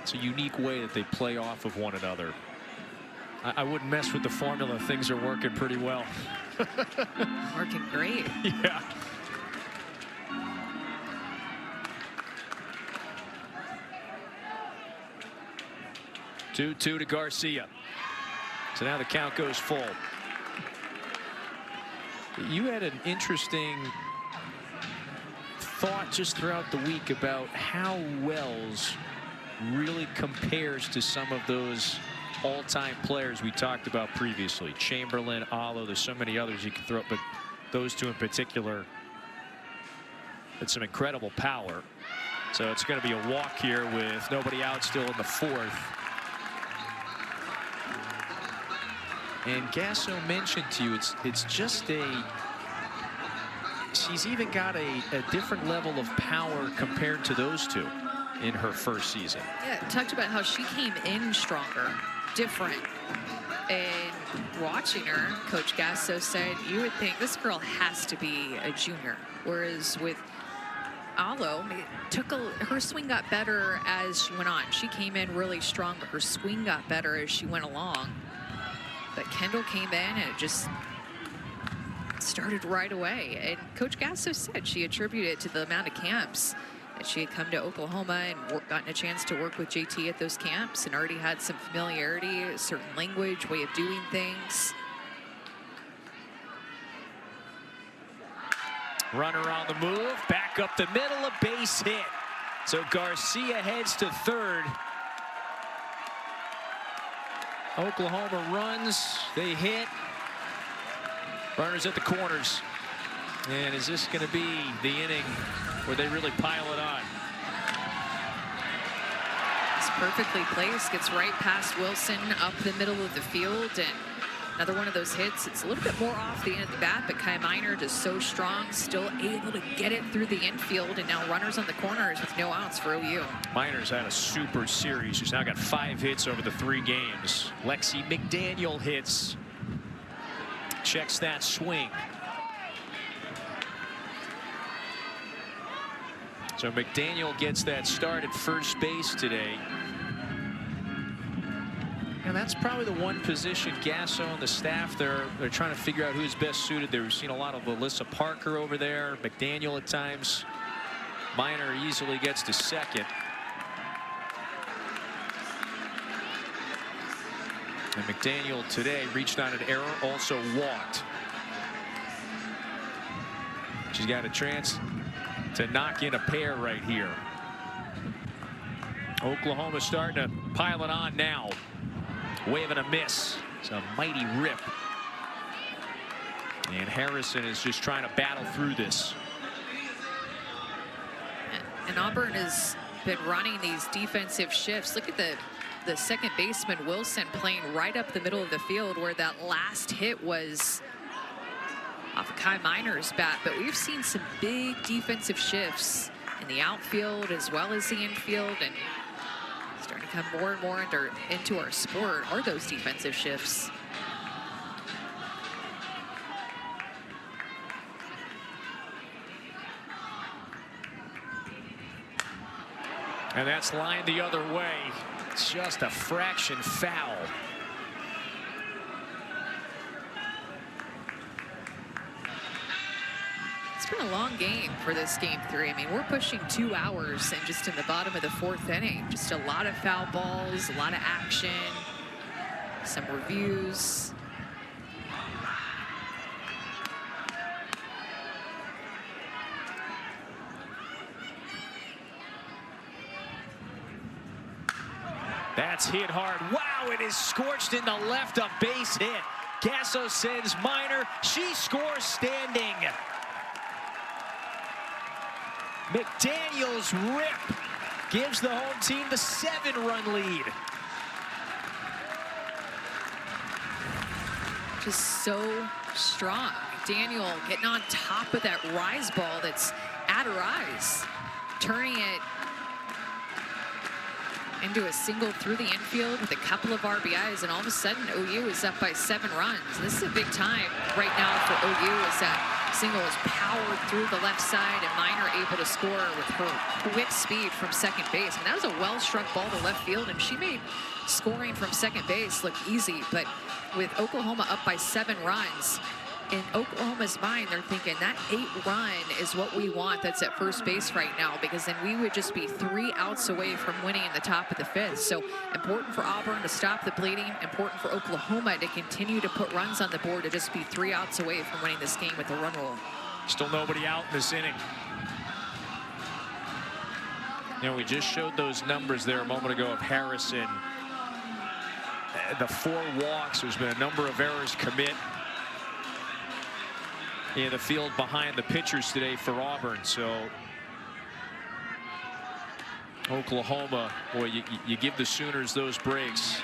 D: It's a unique way that they play off of one another. I wouldn't mess with the formula. Things are working pretty well.
B: Working great.
D: Yeah. Two to Garcia. So now the count goes full. You had an interesting thought just throughout the week about how Wells really compares to some of those all-time players we talked about previously. Chamberlain, Alo, there's so many others you can throw, but those two in particular, it's some incredible power. So it's going to be a walk here with nobody out still in the fourth. And Gasso mentioned to you, it's just she's even got a different level of power compared to those two in her first season.
B: Yeah, talked about how she came in stronger, different. And watching her, Coach Gasso said, you would think this girl has to be a junior. Whereas with Alo, her swing got better as she went on. She came in really strong, but her swing got better as she went along. But Kendall came in and it just started right away. And Coach Gasso said she attributed it to the amount of camps that she had come to Oklahoma and gotten a chance to work with JT at those camps and already had some familiarity, a certain language, way of doing things.
D: Runner on the move, back up the middle, a base hit. So Garcia heads to third. Oklahoma runs, they hit. Runners at the corners. And is this going to be the inning where they really pile it on?
B: It's perfectly placed, gets right past Wilson up the middle of the field, and another one of those hits. It's a little bit more off the end of the bat, but Kai Minor just so strong, still able to get it through the infield, and now runners on the corners with no outs for OU.
D: Minor's had a super series. She's now got 5 hits over the 3 games. Lexi McDaniel hits. Checks that swing. So McDaniel gets that start at first base today. And that's probably the one position Gasso and the staff, they're trying to figure out who's best suited there. We've seen a lot of Alyssa Parker over there, McDaniel at times. Minor easily gets to second. And McDaniel today reached on an error, also walked. She's got a chance to knock in a pair right here. Oklahoma starting to pile it on now. Wave and a miss. It's a mighty rip. And Harrison is just trying to battle through this.
B: And Auburn has been running these defensive shifts. Look at the second baseman, Wilson, playing right up the middle of the field where that last hit was off of Kai Minor's bat. But we've seen some big defensive shifts in the outfield as well as the infield. And starting to come more and more into our sport are those defensive shifts.
D: And that's lined the other way. It's just a fraction foul.
B: It's been a long game for this game 3. I mean, we're pushing 2 hours and just in the bottom of the 4th inning. Just a lot of foul balls, a lot of action, some reviews.
D: That's hit hard. Wow, it is scorched in the left, a base hit. Gasso sends Minor. She scores standing. McDaniel's rip gives the home team the 7-run lead.
B: Just so strong. Daniel getting on top of that rise ball that's at her eyes, turning it into a single through the infield with a couple of RBIs, and all of a sudden OU is up by 7 runs. This is a big time right now for OU as that single is powered through the left side and Minor able to score with her quick speed from second base. And that was a well-struck ball to left field, and she made scoring from second base look easy. But with Oklahoma up by 7 runs, in Oklahoma's mind, they're thinking that 8 run is what we want that's at first base right now, because then we would just be 3 outs away from winning in the top of the 5th. So important for Auburn to stop the bleeding, important for Oklahoma to continue to put runs on the board, to just be 3 outs away from winning this game with a run rule.
D: Still nobody out in this inning. You know, we just showed those numbers there a moment ago of Harrison. The 4 walks, there's been a number of errors commit in the field behind the pitchers today for Auburn. So Oklahoma, boy, you give the Sooners those breaks.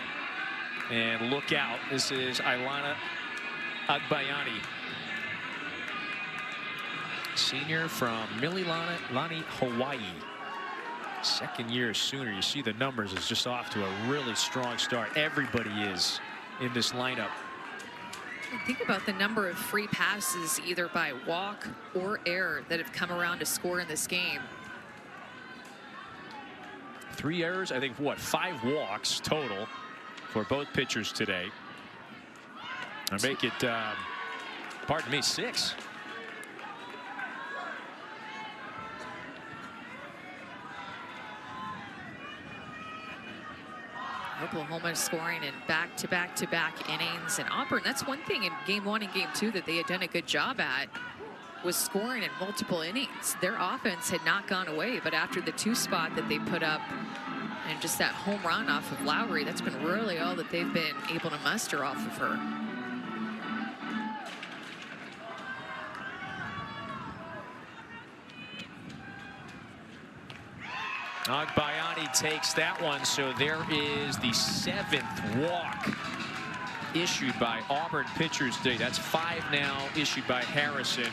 D: And look out, this is Ailana Agbayani, senior from Mililani, Hawaii. 2nd year Sooner. You see the numbers is just off to a really strong start. Everybody is in this lineup.
B: Think about the number of free passes, either by walk or error, that have come around to score in this game.
D: 3 errors, I think, what, 5 walks total for both pitchers today. I make it, pardon me, 6.
B: Oklahoma scoring in back-to-back-to-back innings. And Auburn, that's one thing in game 1 and game 2 that they had done a good job at, was scoring in multiple innings. Their offense had not gone away, but after the 2 spot that they put up and just that home run off of Lowry, that's been really all that they've been able to muster off of her.
D: Agbayani takes that one, so there is the 7th walk issued by Auburn pitchers today. That's 5 now issued by Harrison.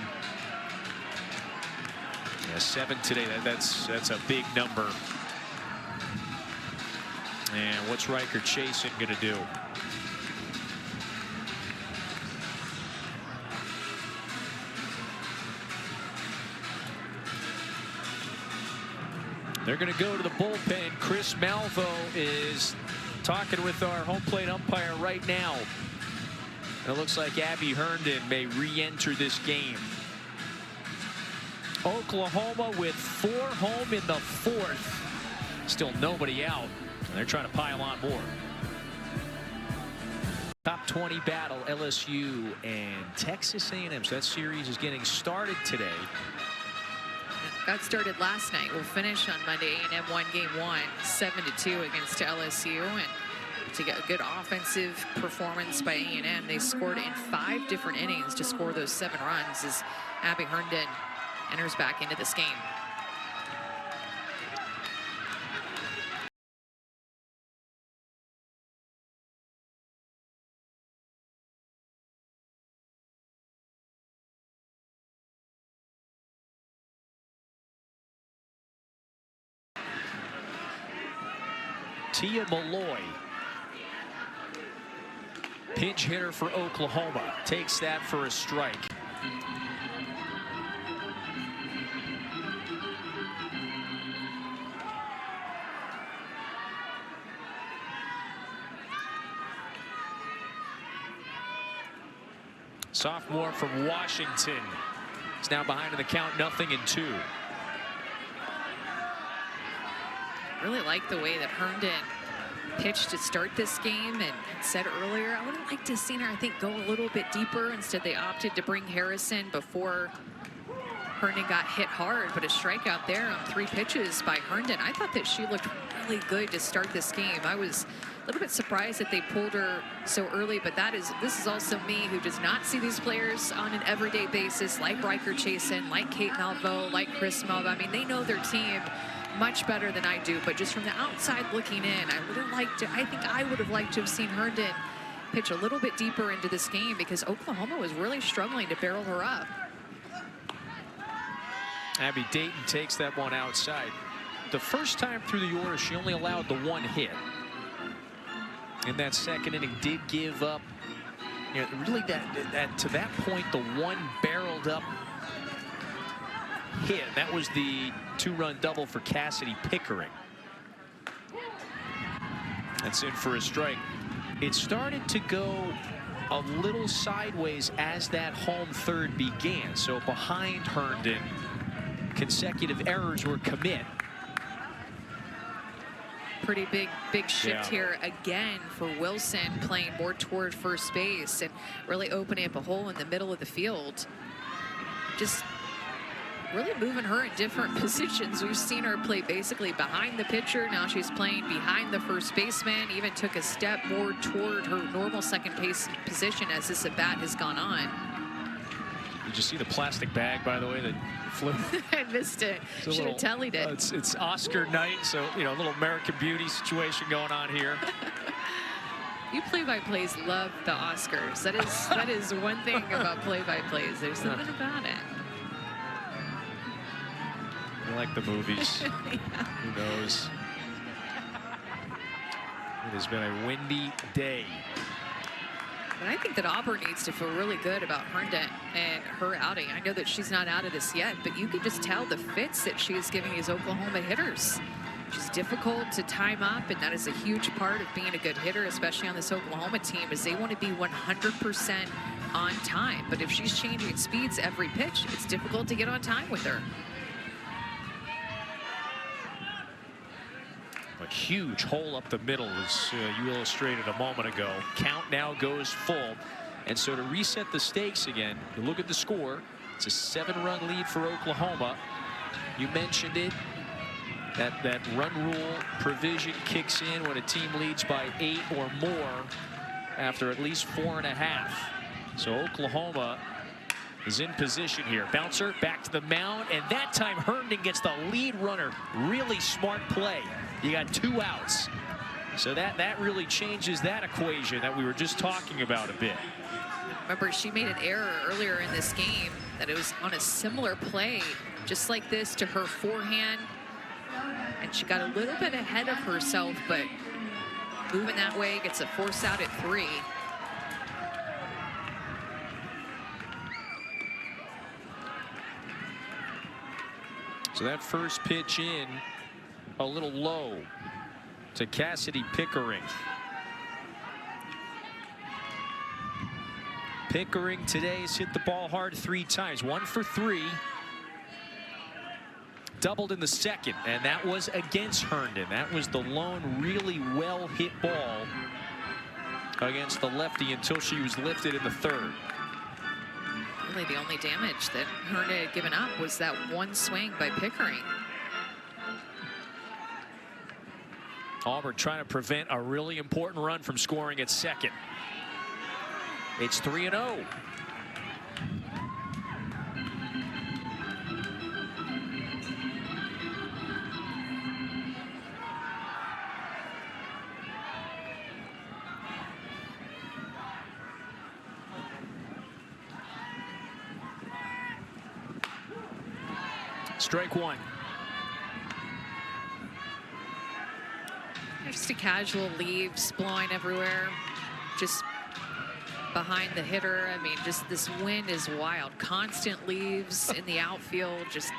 D: Yeah, 7 today. That's a big number. And what's Riker Chasen going to do? They're going to go to the bullpen. Chris Malvo is Talking with our home plate umpire right now. And it looks like Abby Herndon may re-enter this game. Oklahoma with 4 home in the 4th. Still nobody out. And they're trying to pile on more. Top 20 battle, LSU and Texas A&M. So that series is getting started today.
B: Got started last night. We'll finish on Monday. A&M won game 1, 7-2 against LSU. And to get a good offensive performance by A&M, they scored in 5 different innings to score those 7 runs as Abby Herndon enters back into this game.
D: Tia Malloy, pinch hitter for Oklahoma, takes that for a strike. Sophomore from Washington is now behind in the count, 0-2.
B: Really like the way that Herndon pitched to start this game, and said earlier I would have liked to have seen her, I think, go a little bit deeper. Instead they opted to bring Harrison before Herndon got hit hard, but a strikeout there on 3 pitches by Herndon. I thought that she looked really good to start this game. I was a little bit surprised that they pulled her so early, but this is also me, who does not see these players on an everyday basis, like Riker Chasen, like Kate Malveaux, like Chris Melva. I mean, they know their team much better than I do, but just from the outside looking in, I think I would have liked to have seen Herndon pitch a little bit deeper into this game, because Oklahoma was really struggling to barrel her up.
D: Abby Dayton takes that one outside. The first time through the order, she only allowed the 1 hit. In that second inning, did give up, you know, really to that point, the 1 barreled up hit. That was the 2-run double for Cassidy Pickering. That's in for a strike. It started to go a little sideways as that home third began. So behind Herndon, consecutive errors were commit.
B: Pretty big shift here again for Wilson, playing more toward first base and really opening up a hole in the middle of the field. Just really moving her in different positions. We've seen her play basically behind the pitcher. Now she's playing behind the first baseman. Even took a step more toward her normal second base position as this at-bat has gone on.
D: Did you see the plastic bag, by the way, that flew?
B: I missed it. Should have tallied it.
D: It's Oscar night, so, you know, a little American Beauty situation going on here.
B: You play-by-plays love the Oscars. That is one thing about play-by-plays. There's something about it.
D: I like the movies.
B: Yeah.
D: Who knows? It has been a windy day.
B: But I think that Auburn needs to feel really good about Herndon and her outing. I know that she's not out of this yet, but you can just tell the fits that she is giving these Oklahoma hitters. She's difficult to time up, and that is a huge part of being a good hitter, especially on this Oklahoma team, is they want to be 100% on time. But if she's changing speeds every pitch, it's difficult to get on time with her.
D: A huge hole up the middle, as you illustrated a moment ago. Count now goes full. And so to reset the stakes again, you look at the score. It's a 7-run lead for Oklahoma. You mentioned it. That run rule provision kicks in when a team leads by 8 or more after at least 4.5. So Oklahoma is in position here. Bouncer back to the mound, and that time Herndon gets the lead runner. Really smart play. You got 2 outs. So that really changes that equation that we were just talking about a bit.
B: Remember, she made an error earlier in this game, that it was on a similar play, just like this, to her forehand. And she got a little bit ahead of herself, but moving that way, gets a force out at 3.
D: So that first pitch in, a little low. to Cassidy Pickering. Pickering today has hit the ball hard 3 times, 1 for 3. Doubled in the second, and that was against Herndon. That was the lone really well hit ball against the lefty until she was lifted in the third.
B: Really the only damage that Herndon had given up was that one swing by Pickering.
D: Auburn trying to prevent a really important run from scoring at second. It's 3-0. Strike 1.
B: Just a casual leaves blowing everywhere, just behind the hitter. I mean, just this wind is wild. Constant leaves in the outfield, just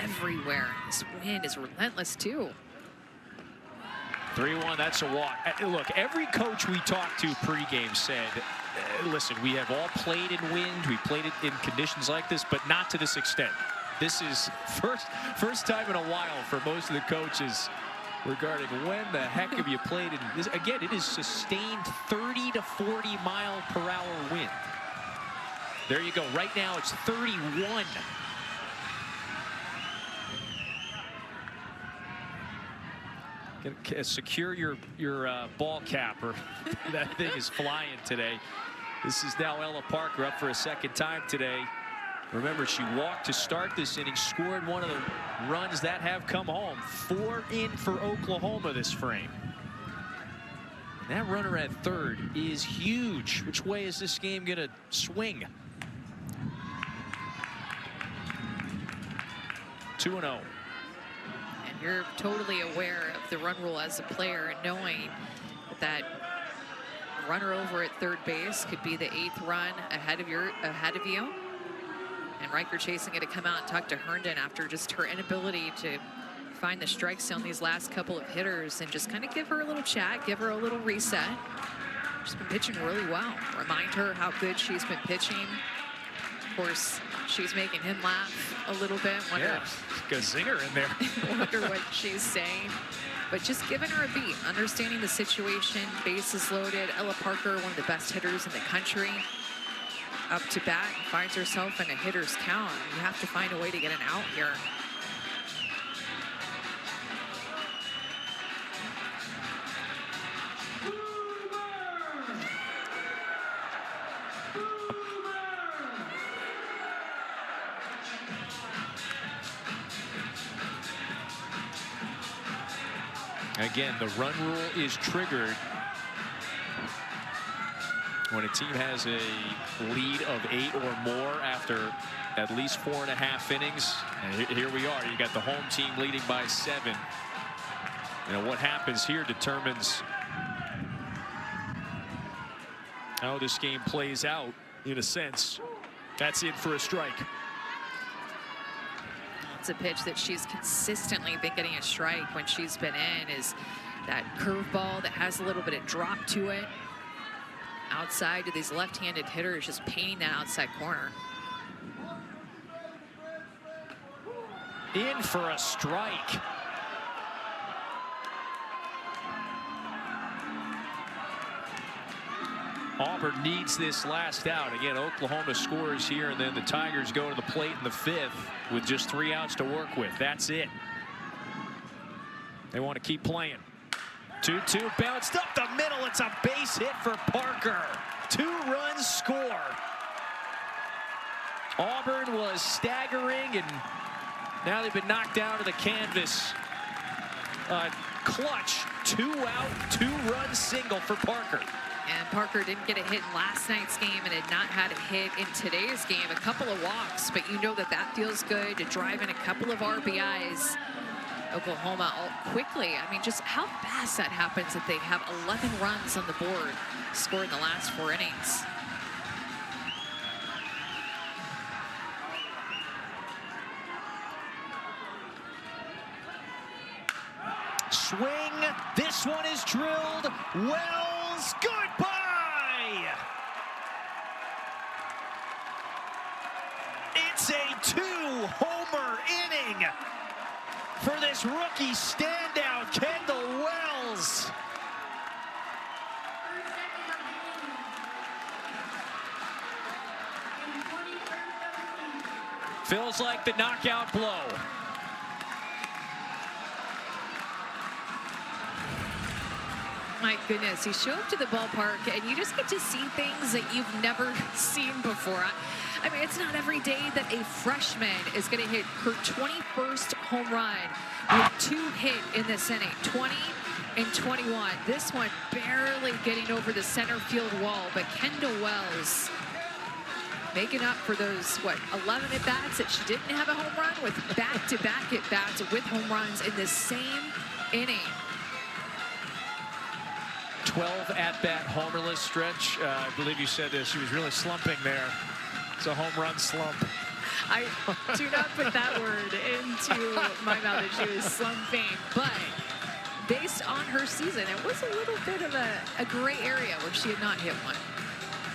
B: everywhere. This wind is relentless too.
D: 3-1, that's a walk. Look, every coach we talked to pregame said, listen, we have all played in wind, we played it in conditions like this, but not to this extent. This is first time in a while for most of the coaches regarding when the heck have you played in this. Again, it is sustained 30 to 40 mile per hour wind. There you go. Right now it's 31. Secure your ball cap, or that thing is flying today. This is now Ella Parker up for a second time today. Remember, she walked to start this inning, scored one of the runs that have come home. 4 in for Oklahoma this frame. And that runner at third is huge. Which way is this game going to swing? 2-0.
B: And you're totally aware of the run rule as a player, and knowing that runner over at third base could be the 8th run ahead of you. And Riker chasing it to come out and talk to Herndon after just her inability to find the strike zone these last couple of hitters, and just kind of give her a little chat, give her a little reset. She's been pitching really well. Remind her how good she's been pitching. Of course, she's making him laugh a little bit.
D: Yeah, got a zinger in there.
B: Wonder what she's saying. But just giving her a beat, understanding the situation, bases loaded. Ella Parker, one of the best hitters in the country, up to bat and finds herself in a hitter's count. You have to find a way to get an out here.
D: Again, the run rule is triggered when a team has a lead of 8 or more after at least 4.5 innings. And here we are. You got the home team leading by 7. You know, what happens here determines how this game plays out, in a sense. That's it for a strike.
B: It's a pitch that she's consistently been getting a strike when she's been in, is that curveball that has a little bit of drop to it. Outside to these left-handed hitters, just painting that outside corner.
D: In for a strike. Auburn needs this last out. Again, Oklahoma scores here, and then the Tigers go to the plate in the 5th with just 3 outs to work with. That's it. They want to keep playing. 2-2, bounced up the middle. It's a base hit for Parker. 2-run score. Auburn was staggering, and now they've been knocked down to the canvas. Clutch, 2-out, 2-run single for Parker.
B: And Parker didn't get a hit in last night's game and had not had a hit in today's game. A couple of walks, but you know that feels good to drive in a couple of RBIs. Oklahoma all quickly. I mean, just how fast that happens that they have 11 runs on the board scored in the last 4 innings.
A: Swing. This one is drilled. Wells, goodbye. It's a 2-homer inning for this rookie standout, Kendall Wells. Feels like the knockout blow.
B: My goodness, you show up to the ballpark and you just get to see things that you've never seen before. I mean, it's not every day that a freshman is going to hit her 21st home run with 2 hit in this inning, 20 and 21. This one barely getting over the center field wall, but Kendall Wells making up for those, 11 at-bats that she didn't have a home run with, back-to-back at-bats with home runs in the same inning.
D: 12 at-bat homerless stretch. I believe you said this. She was really slumping there. It's a home run slump.
B: I do not put that word into my mouth that she was slumping, but based on her season, it was a little bit of a gray area where she had not hit one.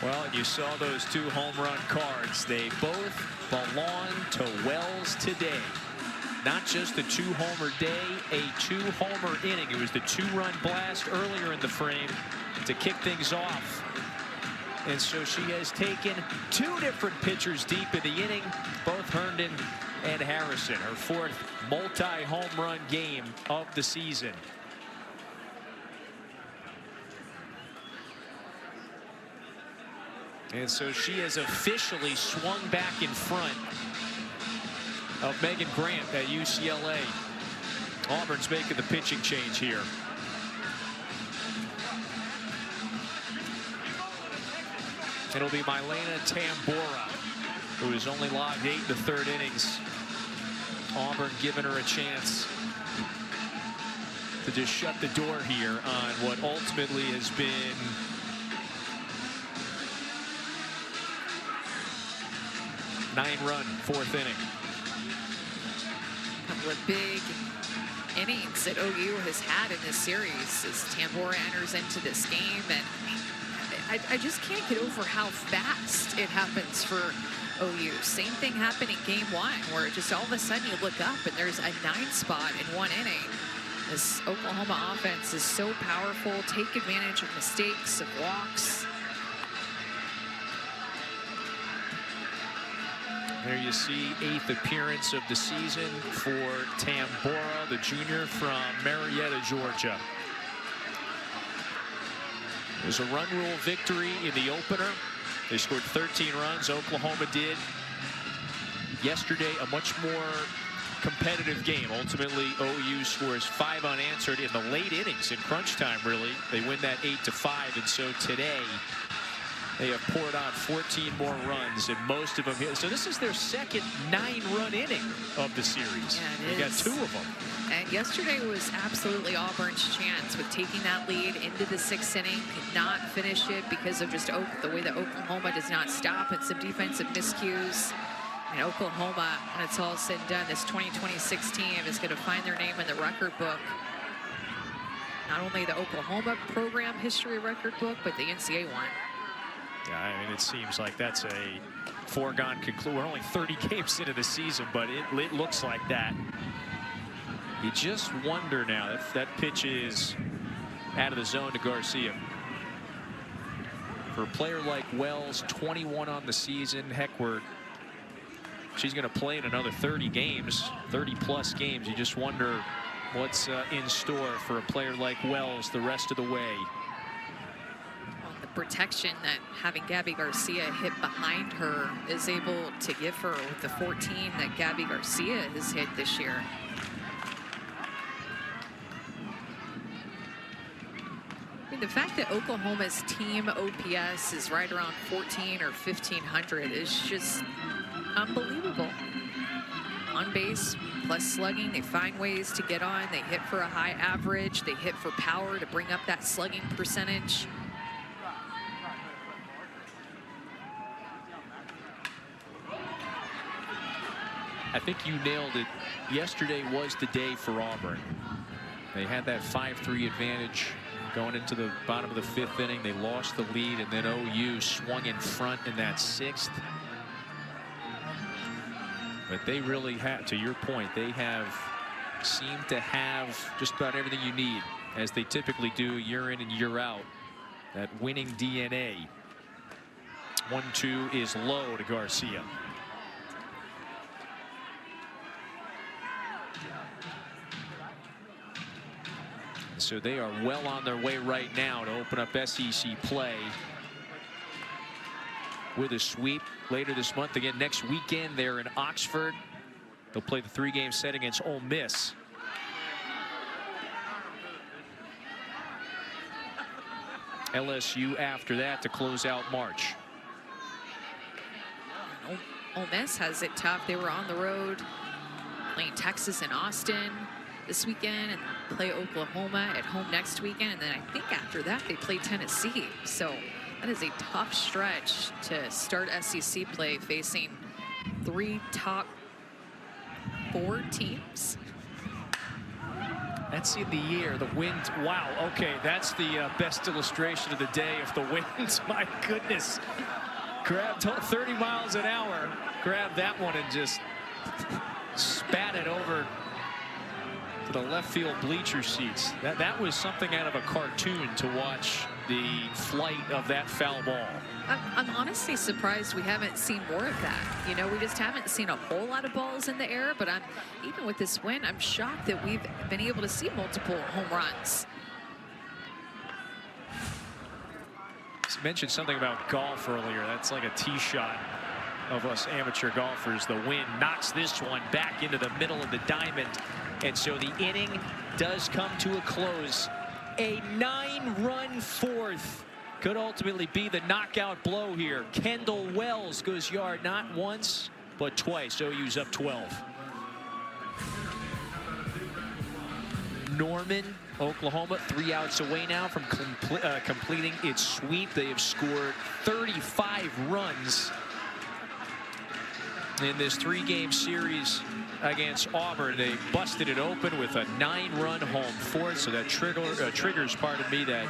D: Well, and you saw those 2 home run cards. They both belong to Wells today. Not just a 2-homer day, a 2-homer inning. It was the 2-run blast earlier in the frame to kick things off. And so she has taken 2 different pitchers deep in the inning, both Herndon and Harrison. Her 4th multi-home run game of the season. And so she has officially swung back in front of Megan Grant at UCLA. Auburn's making the pitching change here. It'll be Mylena Tambora, who has only logged 8 in the 3rd innings. Auburn giving her a chance to just shut the door here on what ultimately has been a 9-run 4th inning.
B: Couple of big innings that OU has had in this series as Tambora enters into this game, and I just can't get over how fast it happens for OU. Same thing happened in game 1, where just all of a sudden you look up and there's a 9 spot in 1 inning. This Oklahoma offense is so powerful, take advantage of mistakes, of walks.
D: There you see 8th appearance of the season for Tambora, the junior from Marietta, Georgia. It was a run rule victory in the opener. They scored 13 runs. Oklahoma did. Yesterday, a much more competitive game. Ultimately, OU scores 5 unanswered in the late innings in crunch time, really. They win that 8-5, and so today they have poured on 14 more runs, and most of them hit. So this is their second 9-run inning of the series.
B: Yeah,
D: they got 2 of them.
B: And yesterday was absolutely Auburn's chance with taking that lead into the 6th inning. Could not finish it because of just the way that Oklahoma does not stop and some defensive miscues. And Oklahoma, when it's all said and done, this 2026 team is going to find their name in the record book. Not only the Oklahoma program history record book, but the NCAA one.
D: Yeah, I mean, it seems like that's a foregone conclusion. We're only 30 games into the season, but it looks like that. You just wonder now if that pitch is out of the zone to Garcia. For a player like Wells, 21 on the season, heck, she's going to play in another 30 games, 30-plus games. You just wonder what's in store for a player like Wells the rest of the way.
B: Protection that having Gabby Garcia hit behind her is able to give her with the 14 that Gabby Garcia has hit this year. I mean, the fact that Oklahoma's team OPS is right around 14 or 1500 is just unbelievable. On base plus slugging, they find ways to get on. They hit for a high average. They hit for power to bring up that slugging percentage. I
D: think you nailed it. Yesterday was the day for Auburn. They had that 5-3 advantage going into the bottom of the 5th inning. They lost the lead, and then OU swung in front in that 6th. But they really have, to your point, they have seemed to have just about everything you need, as they typically do year in and year out. That winning DNA. 1-2 is low to Garcia. So they are well on their way right now to open up SEC play with a sweep later this month. Again, next weekend they're in Oxford. They'll play the 3-game set against Ole Miss. LSU after that to close out March.
B: Ole Miss has it tough. They were on the road playing Texas and Austin this weekend, and play Oklahoma at home next weekend, and then I think after that they play Tennessee. So that is a tough stretch to start SEC play, facing 3 top 4 teams.
D: That's in the year. The wind. Wow. Okay, that's the best illustration of the day. If the winds, my goodness, grabbed 30 miles an hour, grabbed that one and just spat it over to the left field bleacher seats. That was something out of a cartoon to watch the flight of that foul ball.
B: I'm honestly surprised we haven't seen more of that. You know, we just haven't seen a whole lot of balls in the air, but even with this win, I'm shocked that we've been able to see multiple home runs.
D: You mentioned something about golf earlier. That's like a tee shot of us amateur golfers. The wind knocks this one back into the middle of the diamond. And so the inning does come to a close. A 9-run 4th could ultimately be the knockout blow here. Kendall Wells goes yard not once, but twice. OU's up 12. Norman, Oklahoma, 3 outs away now from completing its sweep. They have scored 35 runs in this 3-game series against Auburn. They busted it open with a 9-run home 4th, so that triggers, pardon me, that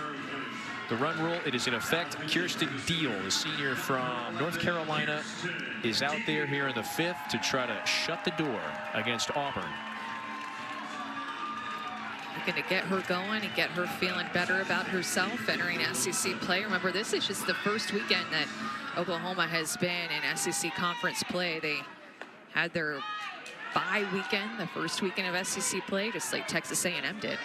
D: the run rule. It is in effect. Kirsten Deal, the senior from North Carolina, is out there here in the 5th to try to shut the door against Auburn.
B: Going to get her going and get her feeling better about herself entering SEC play. Remember, this is just the first weekend that Oklahoma has been in SEC conference play. They had their bye weekend, the first weekend of SEC play, just like Texas A&M did.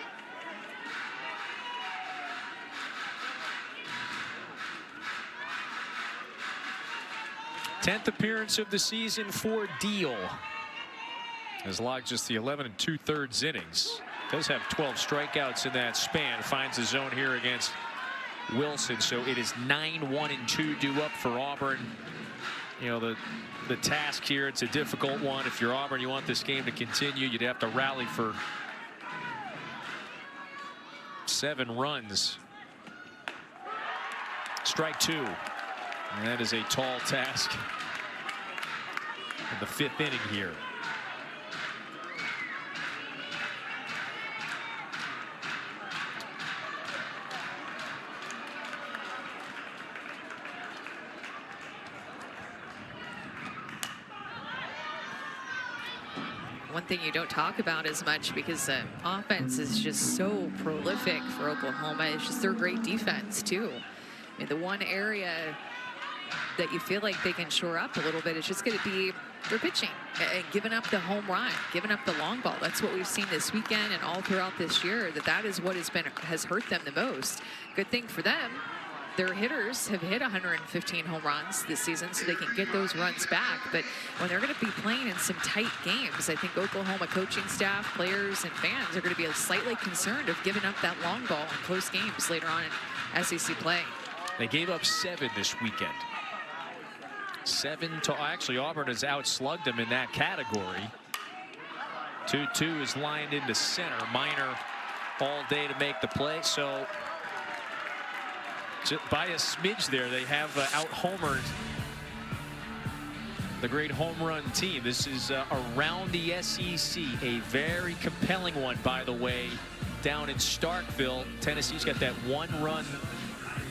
D: Tenth appearance of the season for Deal. Has logged just the 11 2/3 innings. Does have 12 strikeouts in that span. Finds the zone here against Wilson. So it is 9-1-2 due up for Auburn. You know, the task here, it's a difficult one. If you're Auburn, you want this game to continue, you'd have to rally for 7 runs. Strike 2. And that is a tall task in the 5th inning here.
B: One thing you don't talk about as much, because the offense is just so prolific for Oklahoma, is just their great defense too. I mean, the one area that you feel like they can shore up a little bit is just going to be their pitching and giving up the home run, giving up the long ball. That's what we've seen this weekend and all throughout this year, that is what has hurt them the most. Good thing for them, their hitters have hit 115 home runs this season, so they can get those runs back. But when they're going to be playing in some tight games, I think Oklahoma coaching staff, players, and fans are going to be slightly concerned of giving up that long ball in close games later on in SEC play.
D: They gave up 7 this weekend. 7 to actually Auburn has outslugged them in that category. 2-2 is lined into center. Minor all day to make the play. So just by a smidge there, they have out-homered the great home run team. This is around the SEC, a very compelling one, by the way, down in Starkville. Tennessee's got that 1-run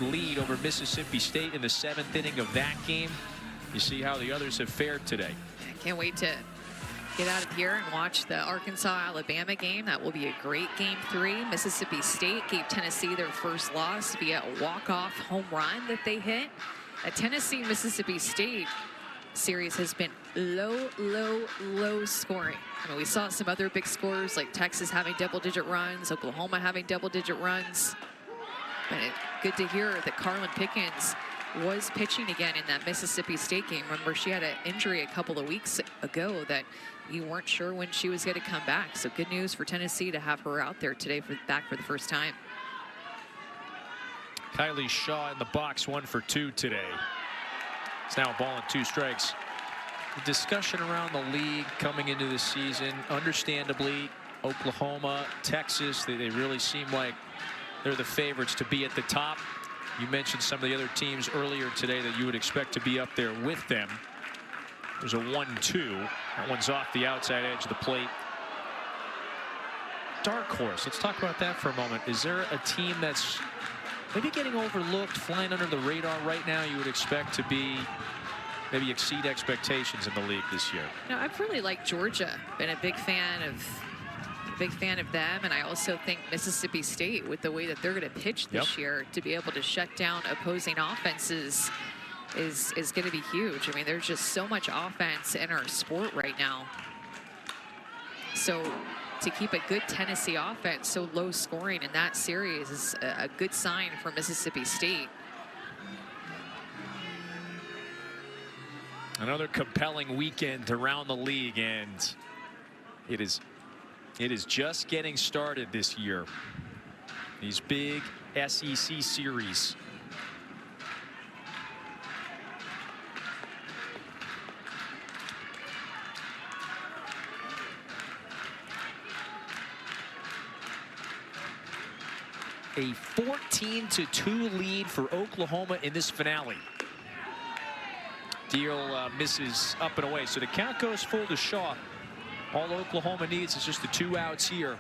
D: lead over Mississippi State in the 7th inning of that game. You see how the others have fared today.
B: I can't wait to get out of here and watch the Arkansas-Alabama game. That will be a great game 3. Mississippi State gave Tennessee their first loss via a walk-off home run that they hit. A Tennessee-Mississippi State series has been low scoring. I mean, we saw some other big scores like Texas having double-digit runs, Oklahoma having double-digit runs. But good to hear that Carlin Pickens was pitching again in that Mississippi State game. Remember, she had an injury a couple of weeks ago that you weren't sure when she was going to come back. So good news for Tennessee to have her out there today back for the first time.
D: Kylie Shaw in the box, 1 for 2 today. It's now a ball and 2 strikes. The discussion around the league coming into the season, understandably, Oklahoma, Texas, they really seem like they're the favorites to be at the top. You mentioned some of the other teams earlier today that you would expect to be up there with them. There's a 1-2. That one's off the outside edge of the plate. Dark horse, let's talk about that for a moment. Is there a team that's maybe getting overlooked, flying under the radar right now, you would expect to be maybe exceed expectations in the league this year?
B: No, I've really liked Georgia. Been a big fan of them, and I also think Mississippi State, with the way that they're going to pitch this year, to be able to shut down opposing offenses is going to be huge. I mean, there's just so much offense in our sport right now. So to keep a good Tennessee offense so low scoring in that series is a good sign for Mississippi State.
D: Another compelling weekend around the league, and it is just getting started this year. These big SEC series. A 14-2 lead for Oklahoma in this finale. Deal misses up and away, so the count goes full to Shaw. All Oklahoma needs is just the 2 outs here.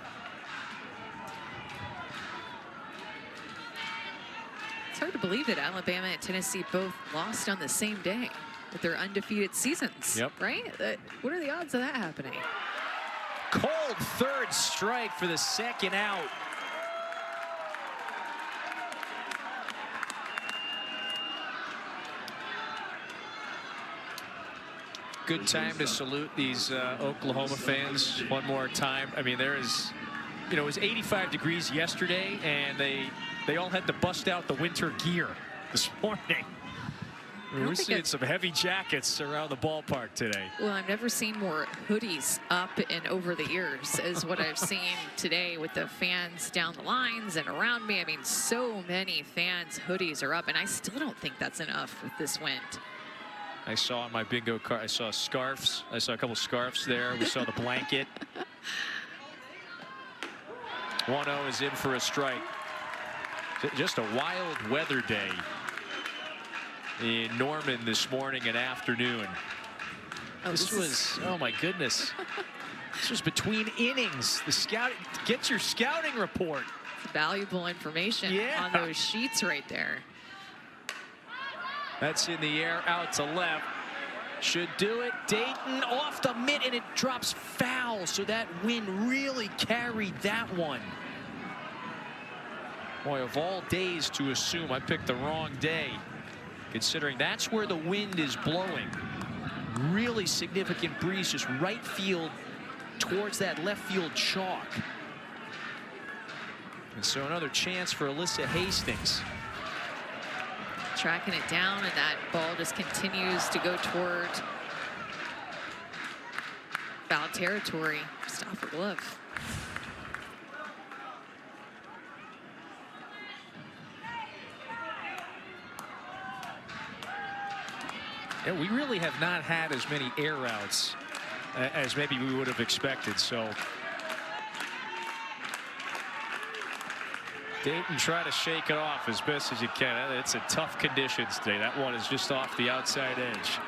B: It's hard to believe that Alabama and Tennessee both lost on the same day with their undefeated seasons. Right? What are the odds of that happening?
D: Cold third strike for the 2nd out. Good time to salute these Oklahoma fans one more time. I mean, there is, you know, it was 85 degrees yesterday, and they all had to bust out the winter gear this morning. We're seeing some heavy jackets around the ballpark today.
B: Well, I've never seen more hoodies up and over the ears as what I've seen today with the fans down the lines and around me. I mean, so many fans' hoodies are up, and I still don't think that's enough with this wind.
D: I saw on my bingo card, I saw scarves. I saw a couple scarves there. We saw the blanket. 1-0 is in for a strike. Just a wild weather day in Norman this morning and afternoon. This was, oh my goodness. This was between innings. The scout, get your scouting report.
B: Valuable information on those sheets right there.
D: That's in the air, out to left. Should do it. Dayton off the mitt, and it drops foul. So that wind really carried that one. Boy, of all days to assume I picked the wrong day, considering that's where the wind is blowing. Really significant breeze, just right field towards that left field chalk. And so another chance for Alyssa Hastings.
B: Tracking it down, and that ball just continues to go toward foul territory. Just off her glove.
D: Yeah, we really have not had as many air outs as maybe we would have expected. So Dayton try to shake it off as best as you can. It's a tough conditions today. That one is just off the outside edge.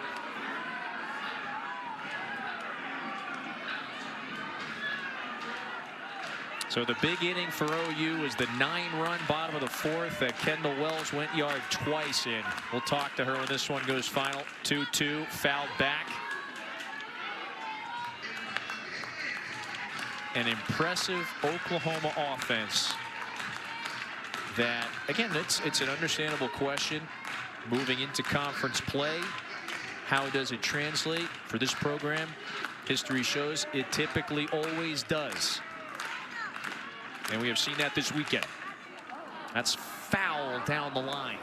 D: So the big inning for OU is the 9-run bottom of the 4th that Kendall Wells went yard twice in. We'll talk to her when this one goes final. 2-2, fouled back. An impressive Oklahoma offense that, again, it's an understandable question moving into conference play. How does it translate for this program? History shows it typically always does. And we have seen that this weekend. That's foul down the line.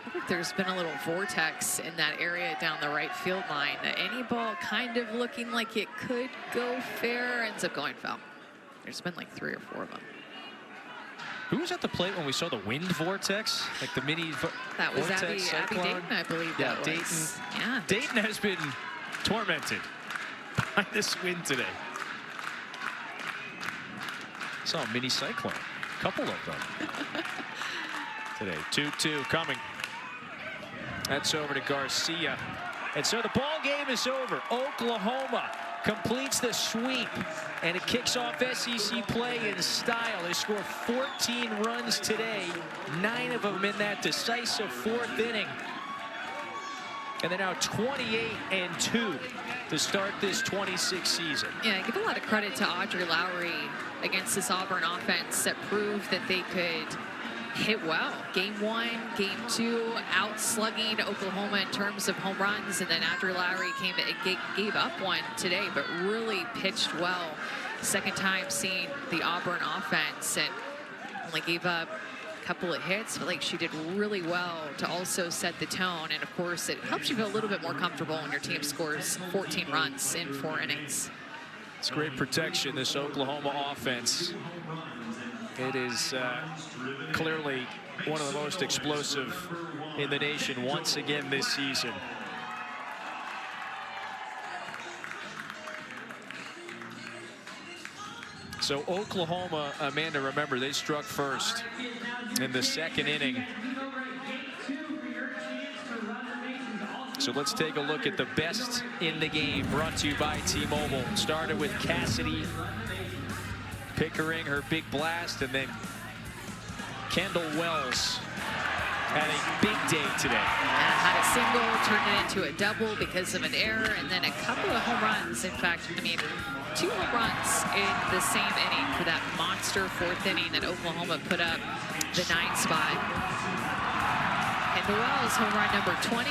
B: I think there's been a little vortex in that area down the right field line. Any ball kind of looking like it could go fair ends up going foul. There's been like 3 or 4 of them.
D: Who was at the plate when we saw the wind vortex? Like the mini
B: that was
D: vortex
B: Abby Dayton, I believe.
D: Yeah,
B: that
D: Dayton.
B: was. Yeah.
D: Dayton has been tormented by this wind today. Saw a mini cyclone, a couple of them today. 2-2 coming. That's over to Garcia. And so the ball game is over. Oklahoma completes the sweep, and it kicks off SEC play in style. They score 14 runs today, 9 of them in that decisive 4th inning. And they're now 28-2 to start this 26 season.
B: Yeah, give a lot of credit to Audrey Lowry against this Auburn offense that proved that they could hit well. Game 1, game 2, out slugging Oklahoma in terms of home runs, and then Audrey Lowry gave up one today, but really pitched well. Second time seeing the Auburn offense, and only gave up couple of hits, but like she did really well to also set the tone. And of course, it helps you feel a little bit more comfortable when your team scores 14 runs in 4 innings.
D: It's great protection, this Oklahoma offense. It is clearly one of the most explosive in the nation once again this season. So Oklahoma, Amanda, remember, they struck first in the 2nd inning. So let's take a look at the best in the game, brought to you by T-Mobile. Started with Cassidy Pickering, her big blast, and then Kendall Wells had a big day today.
B: Had a single, turned it into a double because of an error, and then a couple of home runs. In fact, I mean, 2 home runs in the same inning for that monster 4th inning that Oklahoma put up the 9th spot. Kendall Wells, home run number 20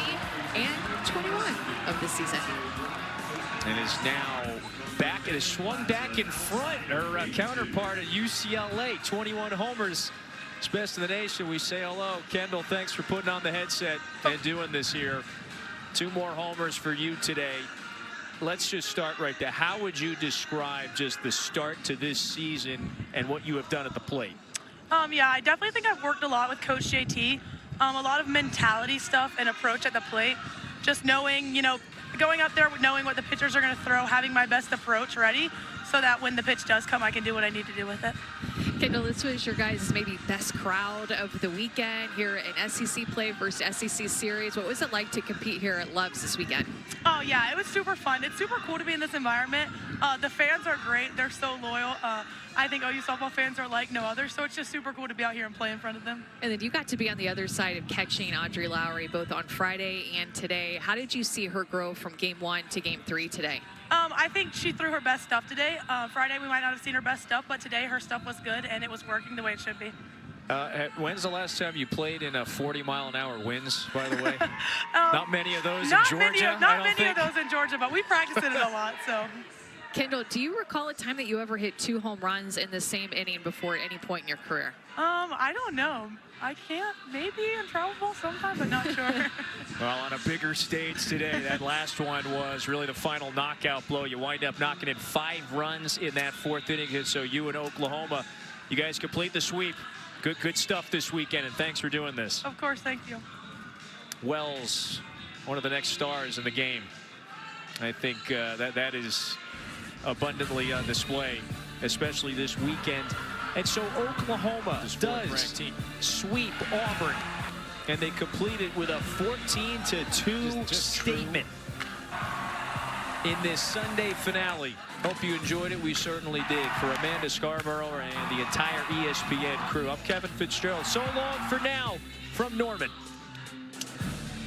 B: and 21 of the season.
D: And is now back. It has swung back in front. Her counterpart at UCLA, 21 homers. It's best in the nation. We say hello. Kendall, thanks for putting on the headset and doing this here. 2 more homers for you today. Let's just start right there. How would you describe just the start to this season and what you have done at the plate?
F: Yeah, I definitely think I've worked a lot with Coach JT. A lot of mentality stuff and approach at the plate. Just knowing, you know, going up there, knowing what the pitchers are going to throw, having my best approach ready so that when the pitch does come, I can do what I need to do with it.
B: Kendall, this was your guys' maybe best crowd of the weekend here in SEC play versus SEC series. What was it like to compete here at Love's this weekend?
F: Oh, yeah, it was super fun. It's super cool to be in this environment. The fans are great. They're so loyal. I think OU softball fans are like no other, so it's just super cool to be out here and play in front of them.
B: And then you got to be on the other side of catching Audrey Lowry both on Friday and today. How did you see her grow from game 1 to game 3 today?
F: I think she threw her best stuff today. Friday we might not have seen her best stuff, but today her stuff was good and it was working the way it should be.
D: When's the last time you played in a 40-mile-an-hour winds, by the way? Not many of those in Georgia,
F: Not many of those in Georgia, but we practiced it a lot, so.
B: Kendall, do you recall a time that you ever hit 2 home runs in the same inning before at any point in your career?
F: I don't know. I can't. Maybe in trouble sometime, but not sure.
D: Well, on a bigger stage today, that last one was really the final knockout blow. You wind up knocking in 5 runs in that 4th inning. So you and Oklahoma, you guys complete the sweep. Good stuff this weekend, and thanks for doing this.
F: Of course, thank you.
D: Wells, one of the next stars in the game. I think that is abundantly on display, especially this weekend. And so Oklahoma does sweep Auburn, and they complete it with a 14-2 statement. in this Sunday finale. Hope you enjoyed it. We certainly did. For Amanda Scarborough and the entire ESPN crew, I'm Kevin Fitzgerald. So long for now from Norman.